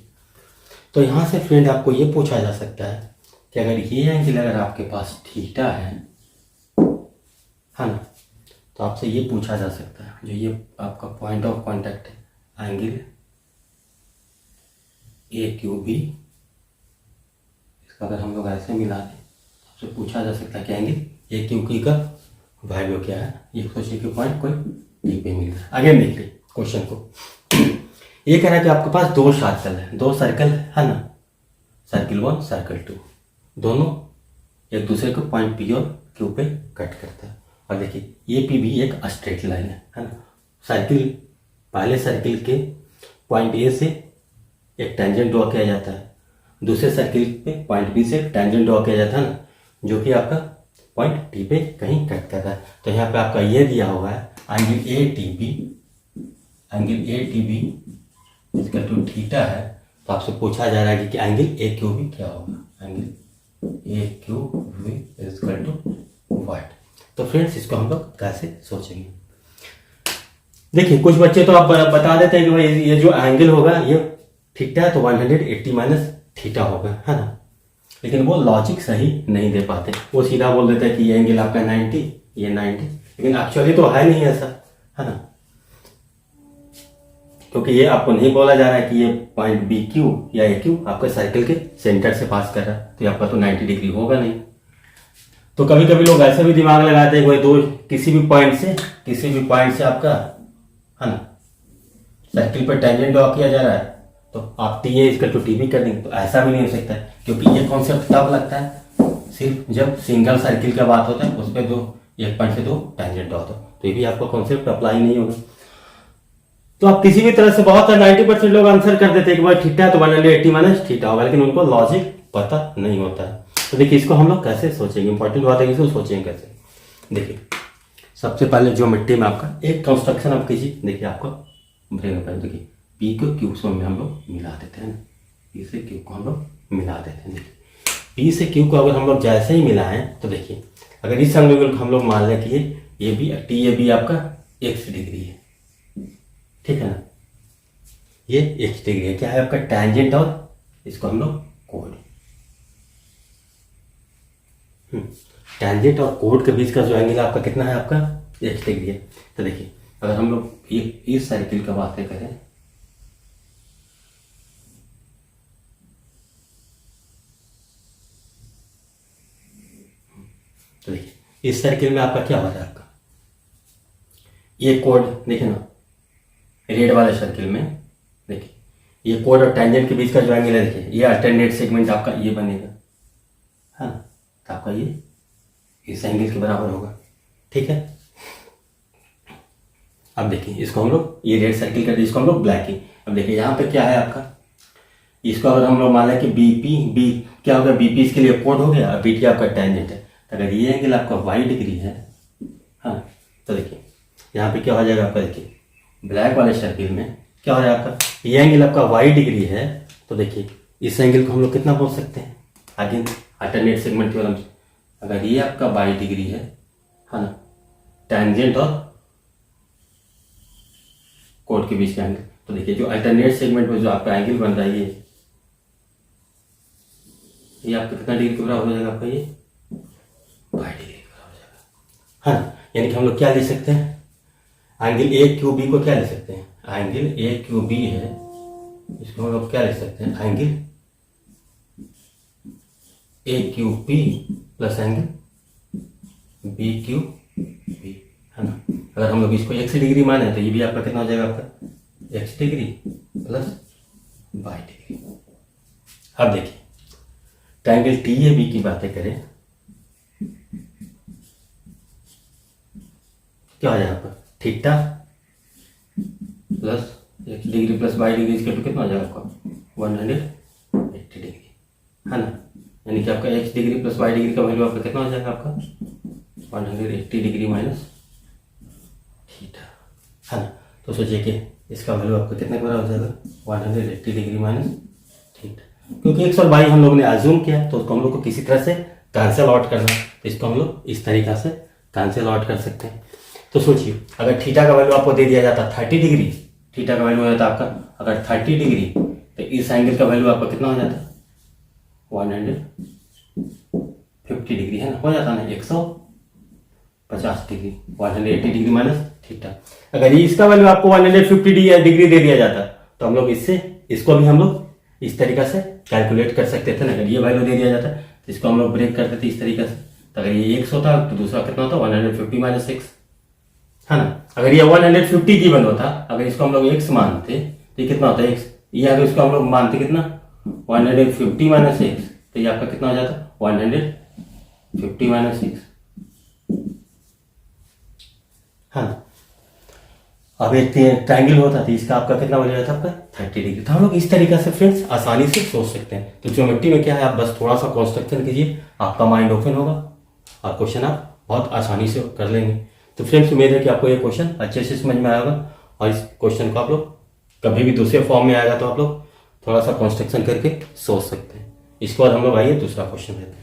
तो यहां से फ्रेंड आपको ये पूछा जा सकता है कि अगर ये एंगल अगर आपके पास थीटा है ना, तो आपसे ये पूछा जा सकता है जो ये आपका पॉइंट ऑफ कांटेक्ट है एंगल ए क्यू बी, इसका अगर हम लोग ऐसे मिला दें तो आपसे पूछा जा सकता है कि एंगल ए क्यू की का वैल्यू क्या है। ये सोचिए कि पॉइंट कोई डी पे मिल रहा है। आगे देखिए क्वेश्चन को, ये कह रहा है कि आपके पास दो सर्कल है, दो सर्कल है ना, सर्किल 1 सर्किल 2, दोनों एक दूसरे को पॉइंट पी और क्यू पे कट करता है। और देखिए ये पी भी एक स्ट्रेट लाइन है ना। सर्किल पहले सर्किल के पॉइंट ए से एक टेंजेंट ड्रॉ किया जाता है, दूसरे सर्किल पे पॉइंट बी से एक टेंजेंट ड्रॉ किया जाता है ना, जो कि आपका पॉइंट टी पे कहीं कट करता है। तो यहाँ पे आपका ये दिया हुआ है angle A T B, angle A T B इसका टू थीटा है। तो आपसे पूछा जा रहा है कि एंगल ए क्यू बी क्या होगा, angle A Q B equal to what. तो फ्रेंड्स इसको हम लोग कैसे सोचेंगे, देखिए कुछ बच्चे तो आप बता देते हैं कि भाई ये जो एंगल होगा ये थीटा है तो 180 माइनस थीटा होगा, है ना, लेकिन वो लॉजिक सही नहीं दे पाते। वो सीधा बोल देते हैं कि ये एंगल आपका 90, ये 90, लेकिन एक्चुअली तो है नहीं ऐसा, है ना, क्योंकि ये आपको नहीं बोला जा रहा है कि ये पॉइंट बी क्यू या ए क्यू आपके सर्किल के सेंटर से पास कर रहा है, तो आपका तो 90 डिग्री होगा नहीं। तो कभी कभी लोग ऐसे भी दिमाग लगाते हैं कि दो किसी भी पॉइंट से आपका है ना सर्किल पर टेंजेंट ड्रॉ किया जा रहा है, तो आप T A equal to T B कर देंगे। तो ऐसा भी नहीं हो सकता है, क्योंकि ये कॉन्सेप्ट तब लगता है सिर्फ जब सिंगल सर्किल का बात होता है, उस पर एक पॉइंट से दो टेंजेंट ड्रॉ होता है, तो ये भी आपका कॉन्सेप्ट अप्लाई नहीं होगा। तो आप किसी भी तरह से बहुत 90% लोग आंसर कर देते हैं कि भाई थीटा है तो 180 माइनस थीटा होगा, लेकिन उनको लॉजिक पता नहीं होता है। तो देखिए इसको हम लोग कैसे सोचेंगे, इंपॉर्टेंट बात है कि इसको सोचेंगे कैसे। देखिए सबसे पहले ज्योमेट्री में आपका एक कंस्ट्रक्शन आप कीजिए, देखिए आपको ब्रेन में देखिए पी को क्यू से में हम लोग मिला देते हैं, पी से क्यू को हम लोग मिला देते हैं। देखिए पी से क्यू को अगर हम लोग जैसे ही मिलाएं तो देखिए अगर इस एंगल को हम लोग मान लें कि ये भी टी ए बी आपका x डिग्री है, ठीक है ना, ये x डिग्री है, क्या है आपका टेंजेंट और इसको हम लोग कोड टेंजेंट और कोड के बीच का जो एंगल आपका कितना है, आपका 1 डिग्री है। तो देखिए अगर हम लोग इस सर्किल का बातें करें, तो देखिए इस सर्किल में आपका क्या हो रहा है, आपका ये कोड देखिए ना, रेड वाले सर्किल में देखिए ये कोड और टेंजेंट के बीच का जो एंगल है, देखिए ये अल्टरनेट सेगमेंट आपका ये बनेगा, है ना। तो आपका ये इस एंगल के बराबर होगा, ठीक है। अब देखिए इसको हम लोग ये रेड सर्किल कर दिए, इसको हम लोग ब्लैक की। अब देखिए यहाँ पे क्या है आपका, इसको अगर हम लोग मान लें कि बी क्या होगा, बीपी इसके लिए कोड हो गया, बीटी आपका टेंजेंट है। तो अगर ये एंगल आपका वाई डिग्री है, हाँ, तो देखिए यहाँ पे क्या हो जाएगा आपका, देखिए ब्लैक वाले सर्किल में क्या हो जाएगा आपका, ये एंगल आपका वाई डिग्री है। तो देखिए इस एंगल को हम लोग कितना बोल सकते हैं, आगे अल्टरनेट सेगमेंट थ्योरम से, अगर ये आपका वाई डिग्री है ना, टेंजेंट और कोड के बीच का एंगल, तो देखिए जो अल्टरनेट सेगमेंट में जो आपका एंगल बन रहा है ये आपका कितना डिग्री के बराबर हो जाएगा, आपका ये वाई डिग्री के बराबर हो जाएगा, है ना। यानी कि हम लोग क्या ले सकते हैं, एंगल ए क्यू बी को क्या ले सकते हैं, एंगल ए क्यू बी है, इसको हम लोग क्या ले सकते हैं, angle A Q P plus angle B Q B, है ना। अगर हम लोग इसको x डिग्री माने तो ये भी आपका कितना हो जाएगा, आपका x degree plus y degree. अब देखिए ट्रायंगल टी ए बी की बातें करें, क्या हो जाएगा आपका, theta plus x degree plus y degree, इसके तो कितना हो जाएगा आपका 180 डिग्री, है ना। यानी कि आपका x degree plus y degree का वैल्यू आपका कितना हो जाएगा, आपका 180 डिग्री माइनस थीटा, है ना। तो सोचिए कि इसका वैल्यू आपका कितने के बराबर हो जाएगा, 180 डिग्री माइनस थीटा। क्योंकि x और y हम लोग ने अज्यूम किया तो उसको हम लोग को किसी तरह से कैंसिल आउट करना है, तो इसको हम लोग इस तरीका से कैंसिल आउट कर सकते हैं। तो सोचिए अगर थीटा का वैल्यू आपको दे दिया जाता 30 डिग्री, थीटा का वैल्यू हो जाता आपका अगर 30 डिग्री, तो इस एंगल का वैल्यू आपका कितना हो जाता, 150 डिग्री, है ना, हो जाता ना 150 डिग्री, 180 डिग्री माइनस थीटा। अगर इसका वैल्यू आपको 150 डिग्री दे दिया जाता तो हम लोग इसको भी हम लोग इस तरीका से कैलकुलेट कर सकते थे ना। अगर ये वैल्यू दे दिया जाता तो इसको हम लोग ब्रेक करते थे इस तरीके से, तो अगर ये x होता तो दूसरा कितना होता 150 माइनस एक्स, है ना। अगर ये 150 गिवन होता, अगर इसको हम लोग x मानते तो ये कितना होता है x, ये अगर इसको हम लोग मानते कितना 150 माइनस एक्स, तो ये आपका कितना हो जाता 150 माइनस एक्स, हाँ। अब एक ट्रायंगल होता तो इसका आपका कितना वैल्यू आता, आपका 30 डिग्री। तो हम लोग इस तरीके से फ्रेंड्स आसानी से सोच सकते हैं। तो ज्योमेट्री में क्या है, आप बस थोड़ा सा कंस्ट्रक्शन कीजिए, आपका माइंड ओपन होगा और क्वेश्चन आप बहुत आसानी से कर लेंगे। तो फ्रेंड्स उम्मीद है कि आपको ये क्वेश्चन अच्छे से समझ में आएगा और इस क्वेश्चन को आप लोग कभी भी दूसरे फॉर्म में आएगा तो आप लोग थोड़ा सा कंस्ट्रक्शन करके सोच सकते हैं। इसके बाद हम लोग आइए दूसरा क्वेश्चन लेते हैं।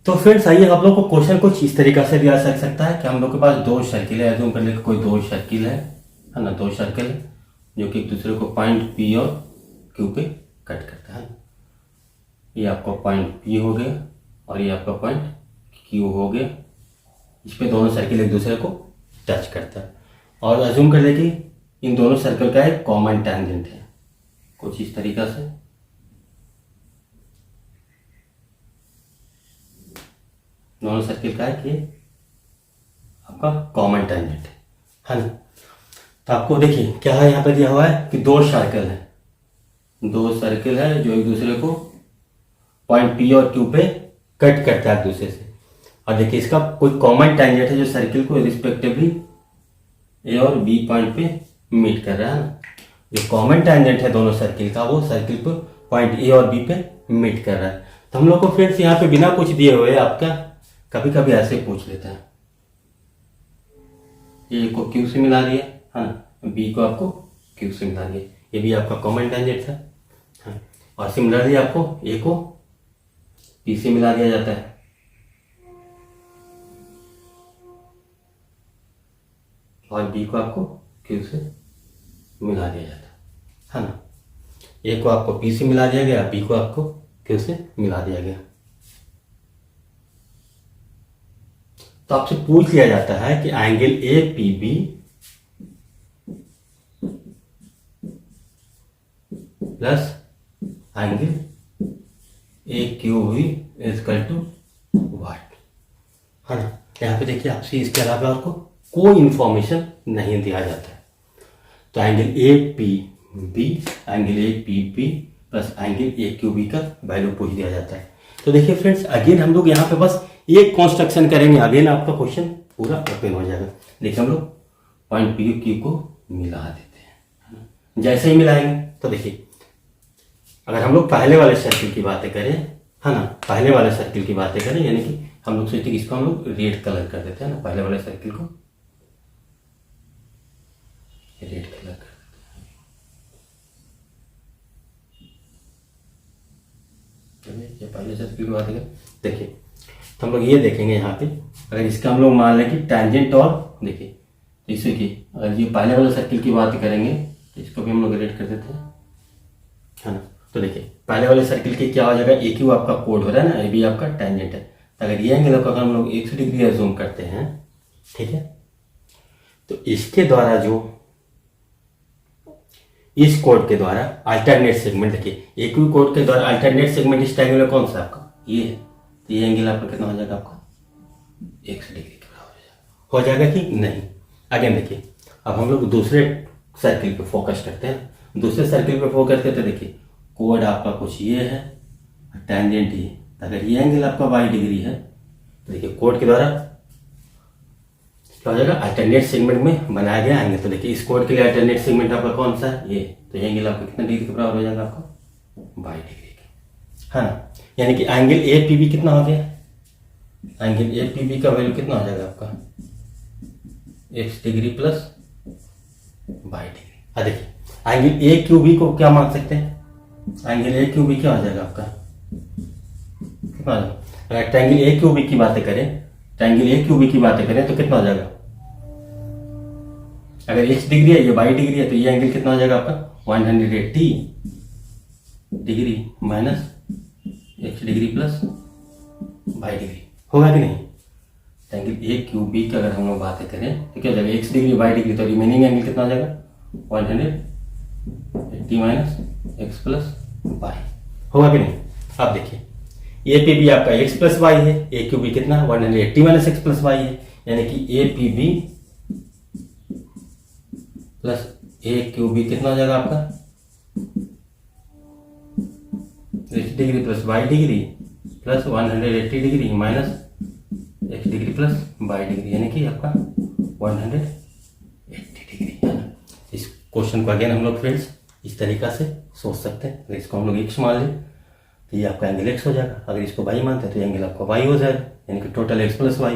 तो फ्रेंड्स आइए आप लोग को क्वेश्चन कुछ इस तरीका से दिया जा सकता है कि हम लोग के पास दो सर्किल है, एज्यूम कर ले कोई दो सर्किल है ना, दो सर्किल है जो कि एक दूसरे को पॉइंट पी और क्यू पे कट करता है। ये आपका पॉइंट पी हो गया और ये आपका पॉइंट क्यू हो गया, इस पे दोनों सर्किल एक दूसरे को टच करता है। और एज्यूम कर ले कि इन दोनों सर्कल का एक कॉमन टेंजेंट है, कुछ इस तरीका से। दोनों सर्किल का है कि आपका कॉमन टेंजेंट है ना। तो आपको देखिए क्या है, यहाँ पे दिया हुआ है कि दो सर्कल है जो एक दूसरे को पॉइंट पी और क्यू पे कट करता है एक दूसरे से। और देखिए इसका कोई कॉमन टेंजेंट है जो सर्किल को रिस्पेक्टिवली ए और बी पॉइंट पे मीट कर रहा है ना। जो कॉमन टेंजेंट है दोनों सर्किल का वो सर्किल को पॉइंट ए और बी पे मीट कर रहा है। तो हम लोग को फ्रेंड्स यहाँ पे बिना कुछ दिए हुए आपका कभी कभी ऐसे पूछ लेता है, ए को क्यू से मिला दिया है ना, बी को आपको क्यू से मिला दिया, ये भी आपका कॉमन टेंजेंट था, हाँ। और सिमिलरली आपको ए को पी से मिला दिया जाता है, और बी को आपको क्यू से मिला दिया जाता है ना। ए को आपको पी से मिला दिया गया, बी को आपको क्यू से मिला दिया गया। तो आपसे पूछ लिया जाता है कि angle A P B plus angle A Q B is equal to what, है ना। यहाँ पे देखिए आपसे इसके अलावा आपको कोई इंफॉर्मेशन नहीं दिया जाता है। तो angle A P B, angle A P B plus angle A Q B का वैल्यू पूछ दिया जाता है। तो देखिए फ्रेंड्स, अगेन हम लोग यहाँ पे बस एक कंस्ट्रक्शन करेंगे, अगेन आपका क्वेश्चन पूरा ओपन हो जाएगा। देखिए हम लोग पॉइंट पी क्यू को मिला देते हैं, है ना। जैसे ही मिलाएंगे तो देखिए, अगर हम लोग पहले वाले सर्किल की बातें करें, है ना, पहले वाले सर्किल की बातें करें, यानी कि हम लोग सोचते इसको हम लोग रेड कलर कर देते हैं ना, पहले वाले सर्किल को रेड कलर कर देते हैं। ये पहले सर्किल की बात करें, देखिए तो हम लोग ये देखेंगे यहाँ पे, अगर इसका हम लोग मान लें कि टेंजेंट, और देखिए जैसे कि अगर ये पहले वाले सर्किल की बात करेंगे तो इसको भी हम लोग रेड कर देते हैं, है ना। तो देखिए पहले वाले सर्किल के क्या हो जाएगा, ए क्यू आपका कोड हो रहा है ना, ए बी आपका टेंजेंट है। तो अगर ये एंगल का हम लोग 180 डिग्री अज्यूम करते हैं, ठीक है, तो इसके द्वारा जो इस कोड के द्वारा अल्टरनेट सेगमेंट, देखिए ए क्यू कोड के द्वारा अल्टरनेट सेगमेंट इस ट्रायंगल में कौन सा आपका, ये है। तो ये एंगल आपका कितना हो जाएगा, आपका 180 डिग्री के बराबर हो जाएगा कि नहीं। अगेन देखिए, अब हम लोग दूसरे सर्किल पे फोकस करते हैं। दूसरे सर्किल पे फोकस करते हैं, देखिए कोड आपका कुछ ये है, टेंजेंट ये। अगर ये एंगल आपका 22 डिग्री है तो देखिए कोड के द्वारा क्या हो जाएगा, अल्टरनेट सेगमेंट में बनाया गया एंगल। तो देखिए इस कोड के लिए अल्टरनेट सेगमेंट आपका कौन सा है, ये। तो ये एंगल आपका कितना डिग्री के बराबर हो जाएगा, आपका 22 डिग्री का, है ना। यानी कि एंगल ए पी बी कितना हो गया, एंगल ए पी बी का वैल्यू कितना हो जाएगा आपका, x डिग्री प्लस 22 डिग्री। देखिए एंगल ए क्यू बी को क्या मान सकते हैं, एंगल ए क्यू बी क्या हो जाएगा आपका, कितना हो जाएगा। अगर ट्रायंगल ए क्यू बी की बातें करें, ट्रायंगल ए क्यू बी की बातें करें तो कितना हो जाएगा, अगर x डिग्री है, ये 22 डिग्री है, तो ये एंगल कितना हो जाएगा आपका 180 degree minus x degree plus 22 degree, होगा कि नहीं। एंगल ए क्यू बी की अगर हम लोग बातें करें तो क्या हो जाएगा, x डिग्री 22 डिग्री, तो रिमेनिंग एंगल कितना हो जाएगा 180 माइनस एक्स प्लस वाई, होगा कि नहीं। अब देखिए ए पी बी आपका x प्लस वाई है, ए क्यू बी कितना 180 माइनस एक्स प्लस वाई है, यानी कि A P B plus A Q B कितना हो जाएगा आपका x degree plus Y degree plus 180 degree minus X degree plus Y degree, यानी कि आपका 180 डिग्री, है ना। इस क्वेश्चन को अगेन हम लोग फ्रेंड्स इस तरीका से सोच सकते हैं। अगर इसको हम लोग x मान लें तो ये आपका एंगल x हो जाएगा, अगर इसको y मानते हैं तो एंगल आपका y हो जाएगा, यानी कि टोटल x प्लस वाई।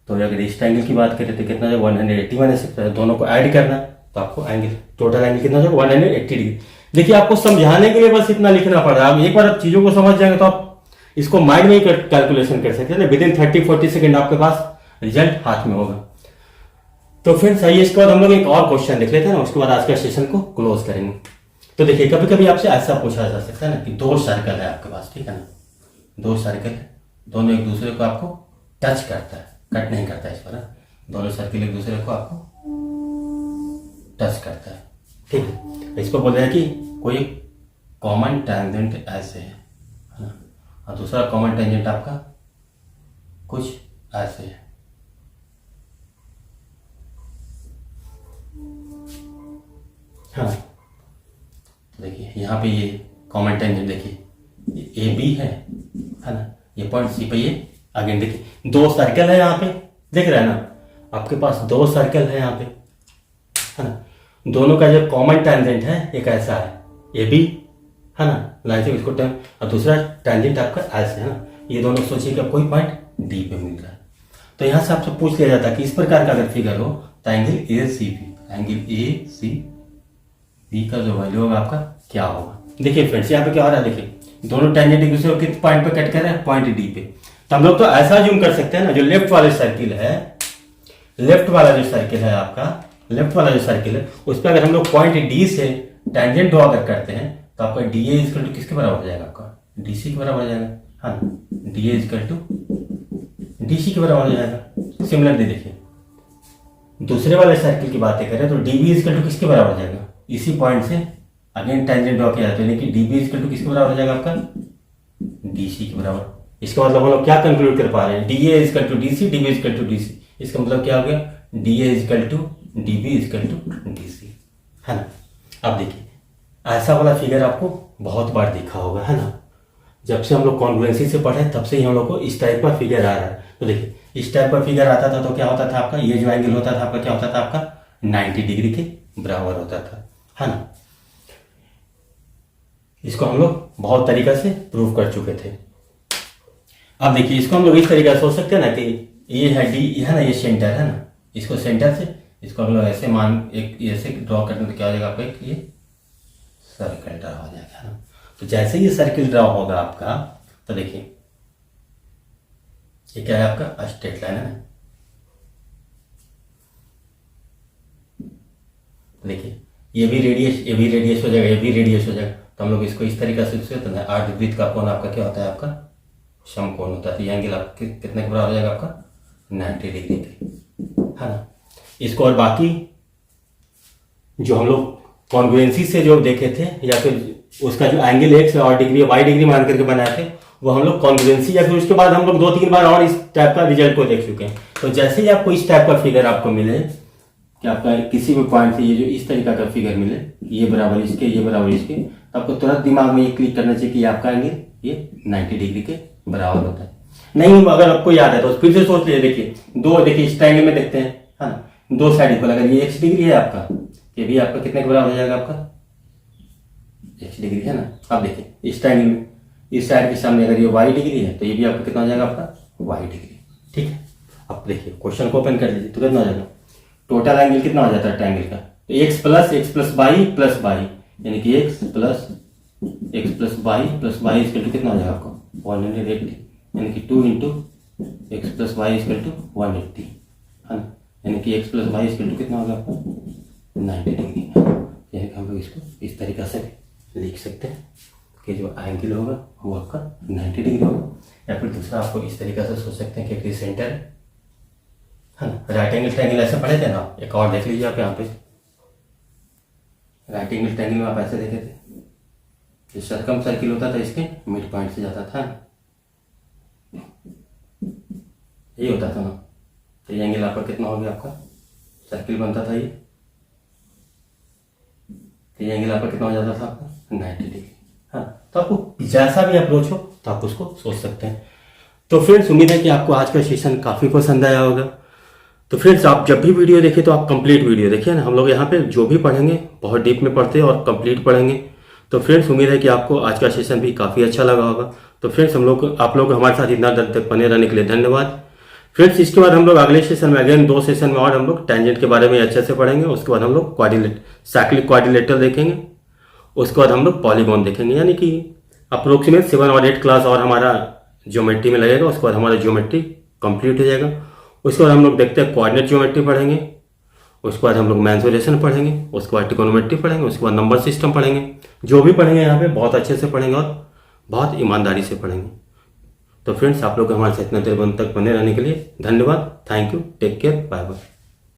तो अगर इस एंगल की बात करें तो कितना है 180 माइनस एक्स, दोनों को ऐड करना तो आपको एंगल टोटल एंगल कितना हो जाएगा 180 डिग्री। देखिए आपको समझाने के लिए बस इतना लिखना पड़ रहा है, एक बार आप चीजों को समझ जाएंगे तो आप इसको माइंड में ही कैलकुलेशन कर सकते हैं ना, विद इन 30-40 सेकेंड आपके पास रिजल्ट हाथ में होगा। तो फ्रेंड्स आइए इसके बाद हम लोग एक और क्वेश्चन देख लेते हैं ना, उसके बाद आज का सेशन को क्लोज करेंगे। तो देखिए कभी कभी आपसे ऐसा पूछा जा सकता है ना कि दो सर्कल है आपके पास, ठीक है ना, दो सर्कल है, दोनों एक दूसरे को आपको टच करता है, कट नहीं करता है इस पर, दोनों सर्कल एक दूसरे को आपको टच करता है, ठीक है। इसको बोल रहे हैं कि कोई कॉमन टेंजेंट ऐसे है ना, और दूसरा कॉमन टेंजेंट आपका कुछ ऐसे है। हाँ देखिए यहाँ पे ये कॉमन टेंजेंट देखिए ये ए बी है ना, ये पॉइंट सी पे ये अगेन देखिए दो सर्कल है यहाँ पे, देख रहे हैं ना, आपके पास दो सर्कल है यहाँ पे, है ना। दोनों का जो कॉमन टेंजेंट है एक ऐसा है ए बी, है ना, लाइन से इसको टर्न, और दूसरा टेंजेंट आपका ऐसे है ना। ये दोनों सोचिए कि कोई पॉइंट डी पे मिल रहा है, तो यहाँ से आपसे पूछ लिया जाता है कि इस प्रकार का अगर फिगर हो तो angle A C B, angle A C B का जो वैल्यू होगा आपका क्या होगा। देखिए फ्रेंड्स यहाँ पे क्या हो रहा है, देखिए दोनों टेंजेंट एक दूसरे को किस पॉइंट पे कट कर रहे हैं, पॉइंट डी पे। तो हम लोग तो ऐसा जूम कर सकते हैं ना, जो लेफ्ट वाले सर्किल है, लेफ्ट वाला जो सर्किल है आपका, लेफ्ट वाला जो सर्किल है उस पर अगर हम लोग पॉइंट डी से टेंजेंट ड्रॉ अगर करते हैं तो आपका डी ए इजकल टू किसके बराबर हो जाएगा, आपका डी सी के बराबर हो जाएगा, हाँ D A is equal to D C के बराबर हो जाएगा। सिमिलरली देखिए दूसरे वाले सर्किल की बातें करें तो डी बी इजकल टू किसके बराबर हो जाएगा, इसी पॉइंट से अगेन टेंजेंट ड्रॉ किया जाता है, यानी कि डी बी इजकल टू किसके बराबर हो जाएगा आपका, डी सी के बराबर। इसका मतलब हम लोग क्या कंक्लूड कर पा रहे हैं, D A is equal to D C, D B is equal to D C. इसका मतलब क्या हो गया, D A is equal to D B is equal to D C, है ना। अब देखिए ऐसा वाला फिगर आपको बहुत बार देखा होगा, है ना। जब से हम लोग कॉन्ग्रुएंसी से पढ़े तब से ही हम लोग को इस टाइप का फिगर आ रहा है। तो देखिए इस टाइप का फिगर आता था तो क्या होता था आपका, ये जो एंगल होता था आपका क्या होता था आपका 90 डिग्री के बराबर होता था, है ना। इसको हम लोग बहुत तरीका से प्रूव कर चुके थे। अब देखिए इसको हम लोग इस तरीके से सोच सकते हैं ना कि ये है डी, है ना, ये सेंटर है ना, इसको सेंटर से इसको हम लोग ऐसे मान एक ऐसे ड्रॉ करने तो क्या हो जाएगा आपका, एक ये सर्कल ड्रॉ हो जाएगा, है ना। तो जैसे ये सर्किल ड्रॉ होगा आपका तो देखिए ये क्या है आपका स्ट्रेट लाइन, है ना। देखिए ये भी रेडियस, ये भी रेडियस हो जाएगा, ये भी रेडियस हो जाएगा। तो हम लोग इसको इस तरीके से सोचते हैं, अर्धवृत्त का कोण आपका क्या होता है, आपका समकोण होता है। तो ये एंगल आपके कितने के बराबर हो जाएगा आपका 90 डिग्री के, है ना। इसको और बाकी जो हम लोग कॉन्ग्रुएंसी से जो देखे थे या फिर उसका जो एंगल एक्स और डिग्री वाई डिग्री मान करके बनाए थे वो हम लोग कॉन्ग्रुएंसी या फिर उसके बाद हम लोग 2-3 बार और इस टाइप का रिजल्ट को देख चुके हैं। तो जैसे ही आपको इस टाइप का फिगर आपको मिले कि आपका किसी भी पॉइंट से ये जो इस तरीका का फिगर मिले, ये बराबर इसके, ये बराबर इसके, तो आपको तुरंत दिमाग में ये क्लिक करना चाहिए कि आपका एंगल ये 90 डिग्री के बराबर होता है। नहीं अगर आपको याद है तो फिर से सोच लीजिए, देखिए दो, देखिए इस ट्रायंगल में देखते हैं, है ना, दो साइड इक्वल, अगर ये x डिग्री है आपका, ये भी आपका कितने के बराबर हो जाएगा आपका x डिग्री, है ना। अब देखिए इस ट्रायंगल में इस साइड के सामने अगर ये y डिग्री है तो ये भी आपका कितना हो जाएगा आपका y डिग्री, ठीक है। अब देखिए क्वेश्चन को ओपन कर लीजिए तो कितना हो जाएगा, टोटल एंगल कितना हो जाता है ट्रायंगल का, तो x प्लस y यानी कि x प्लस y इसके टू कितना हो जाएगा आपको 180, यानी कि 2 into X plus Y equal to 180, है ना। यानी कि x plus Y equal to कितना होगा आपका 90 डिग्री। यानी कि हम लोग इसको इस तरीके से लिख सकते हैं कि जो एंगल होगा वो आपका 90 डिग्री होगा, या फिर दूसरा आपको इस तरीके से सोच सकते हैं कि सेंटर है ना। राइट एंगल ट्रायंगल ऐसे पढ़े थे ना, एक और देख लीजिए आप यहाँ पे, राइट एंगल ट्रायंगल में आप ऐसे देखे थे, जो सर्कम सर्किल होता था इसके मिड पॉइंट से जाता था, ये होता था ना। तो ये एंगल आपका कितना हो गया, आपका सर्किल बनता था ये, तो ये एंगल आपका कितना हो जाता था आपका 90 डिग्री, हाँ। तो आपको जैसा भी अप्रोच हो तो आप उसको सोच सकते हैं। तो फ्रेंड्स उम्मीद है कि आपको आज का सेशन काफ़ी पसंद आया होगा। तो फ्रेंड्स आप जब भी वीडियो देखें तो आप कंप्लीट वीडियो देखिए ना, हम लोग यहाँ पे जो भी पढ़ेंगे बहुत डीप में पढ़ते हैं और कंप्लीट पढ़ेंगे। तो फ्रेंड्स उम्मीद है कि आपको आज का सेशन भी काफ़ी अच्छा लगा होगा। तो फ्रेंड्स आप लोग हमारे साथ इतना देर तक बने रहने के लिए धन्यवाद। फ्रेंड्स इसके बाद हम लोग अगले सेशन में अगेन 2 सेशन में और हम लोग टेंजेंट के बारे में अच्छे से पढ़ेंगे। उसके बाद हम लोग साइक्लिक क्वाड्रिलेटरल देखेंगे, उसके बाद हम लोग पॉलीगॉन देखेंगे, यानी कि अप्रोक्सीमेट 7 और 8 क्लास और हमारा ज्योमेट्री में लगेगा। उसके बाद हमारा ज्योमेट्री कंप्लीट हो जाएगा। उसके बाद हम लोग देखते हैं कोऑर्डिनेट ज्योमेट्री पढ़ेंगे, उसके बाद हम लोग मेंसुरेशन पढ़ेंगे, उसके बाद ट्रिगोनोमेट्री पढ़ेंगे, उसके बाद नंबर सिस्टम पढ़ेंगे। जो भी पढ़ेंगे यहाँ पे बहुत अच्छे से पढ़ेंगे और बहुत ईमानदारी से पढ़ेंगे। तो फ्रेंड्स आप लोग हमारे साथ इतना देर तक बने रहने के लिए धन्यवाद। Thank you, take care, bye bye.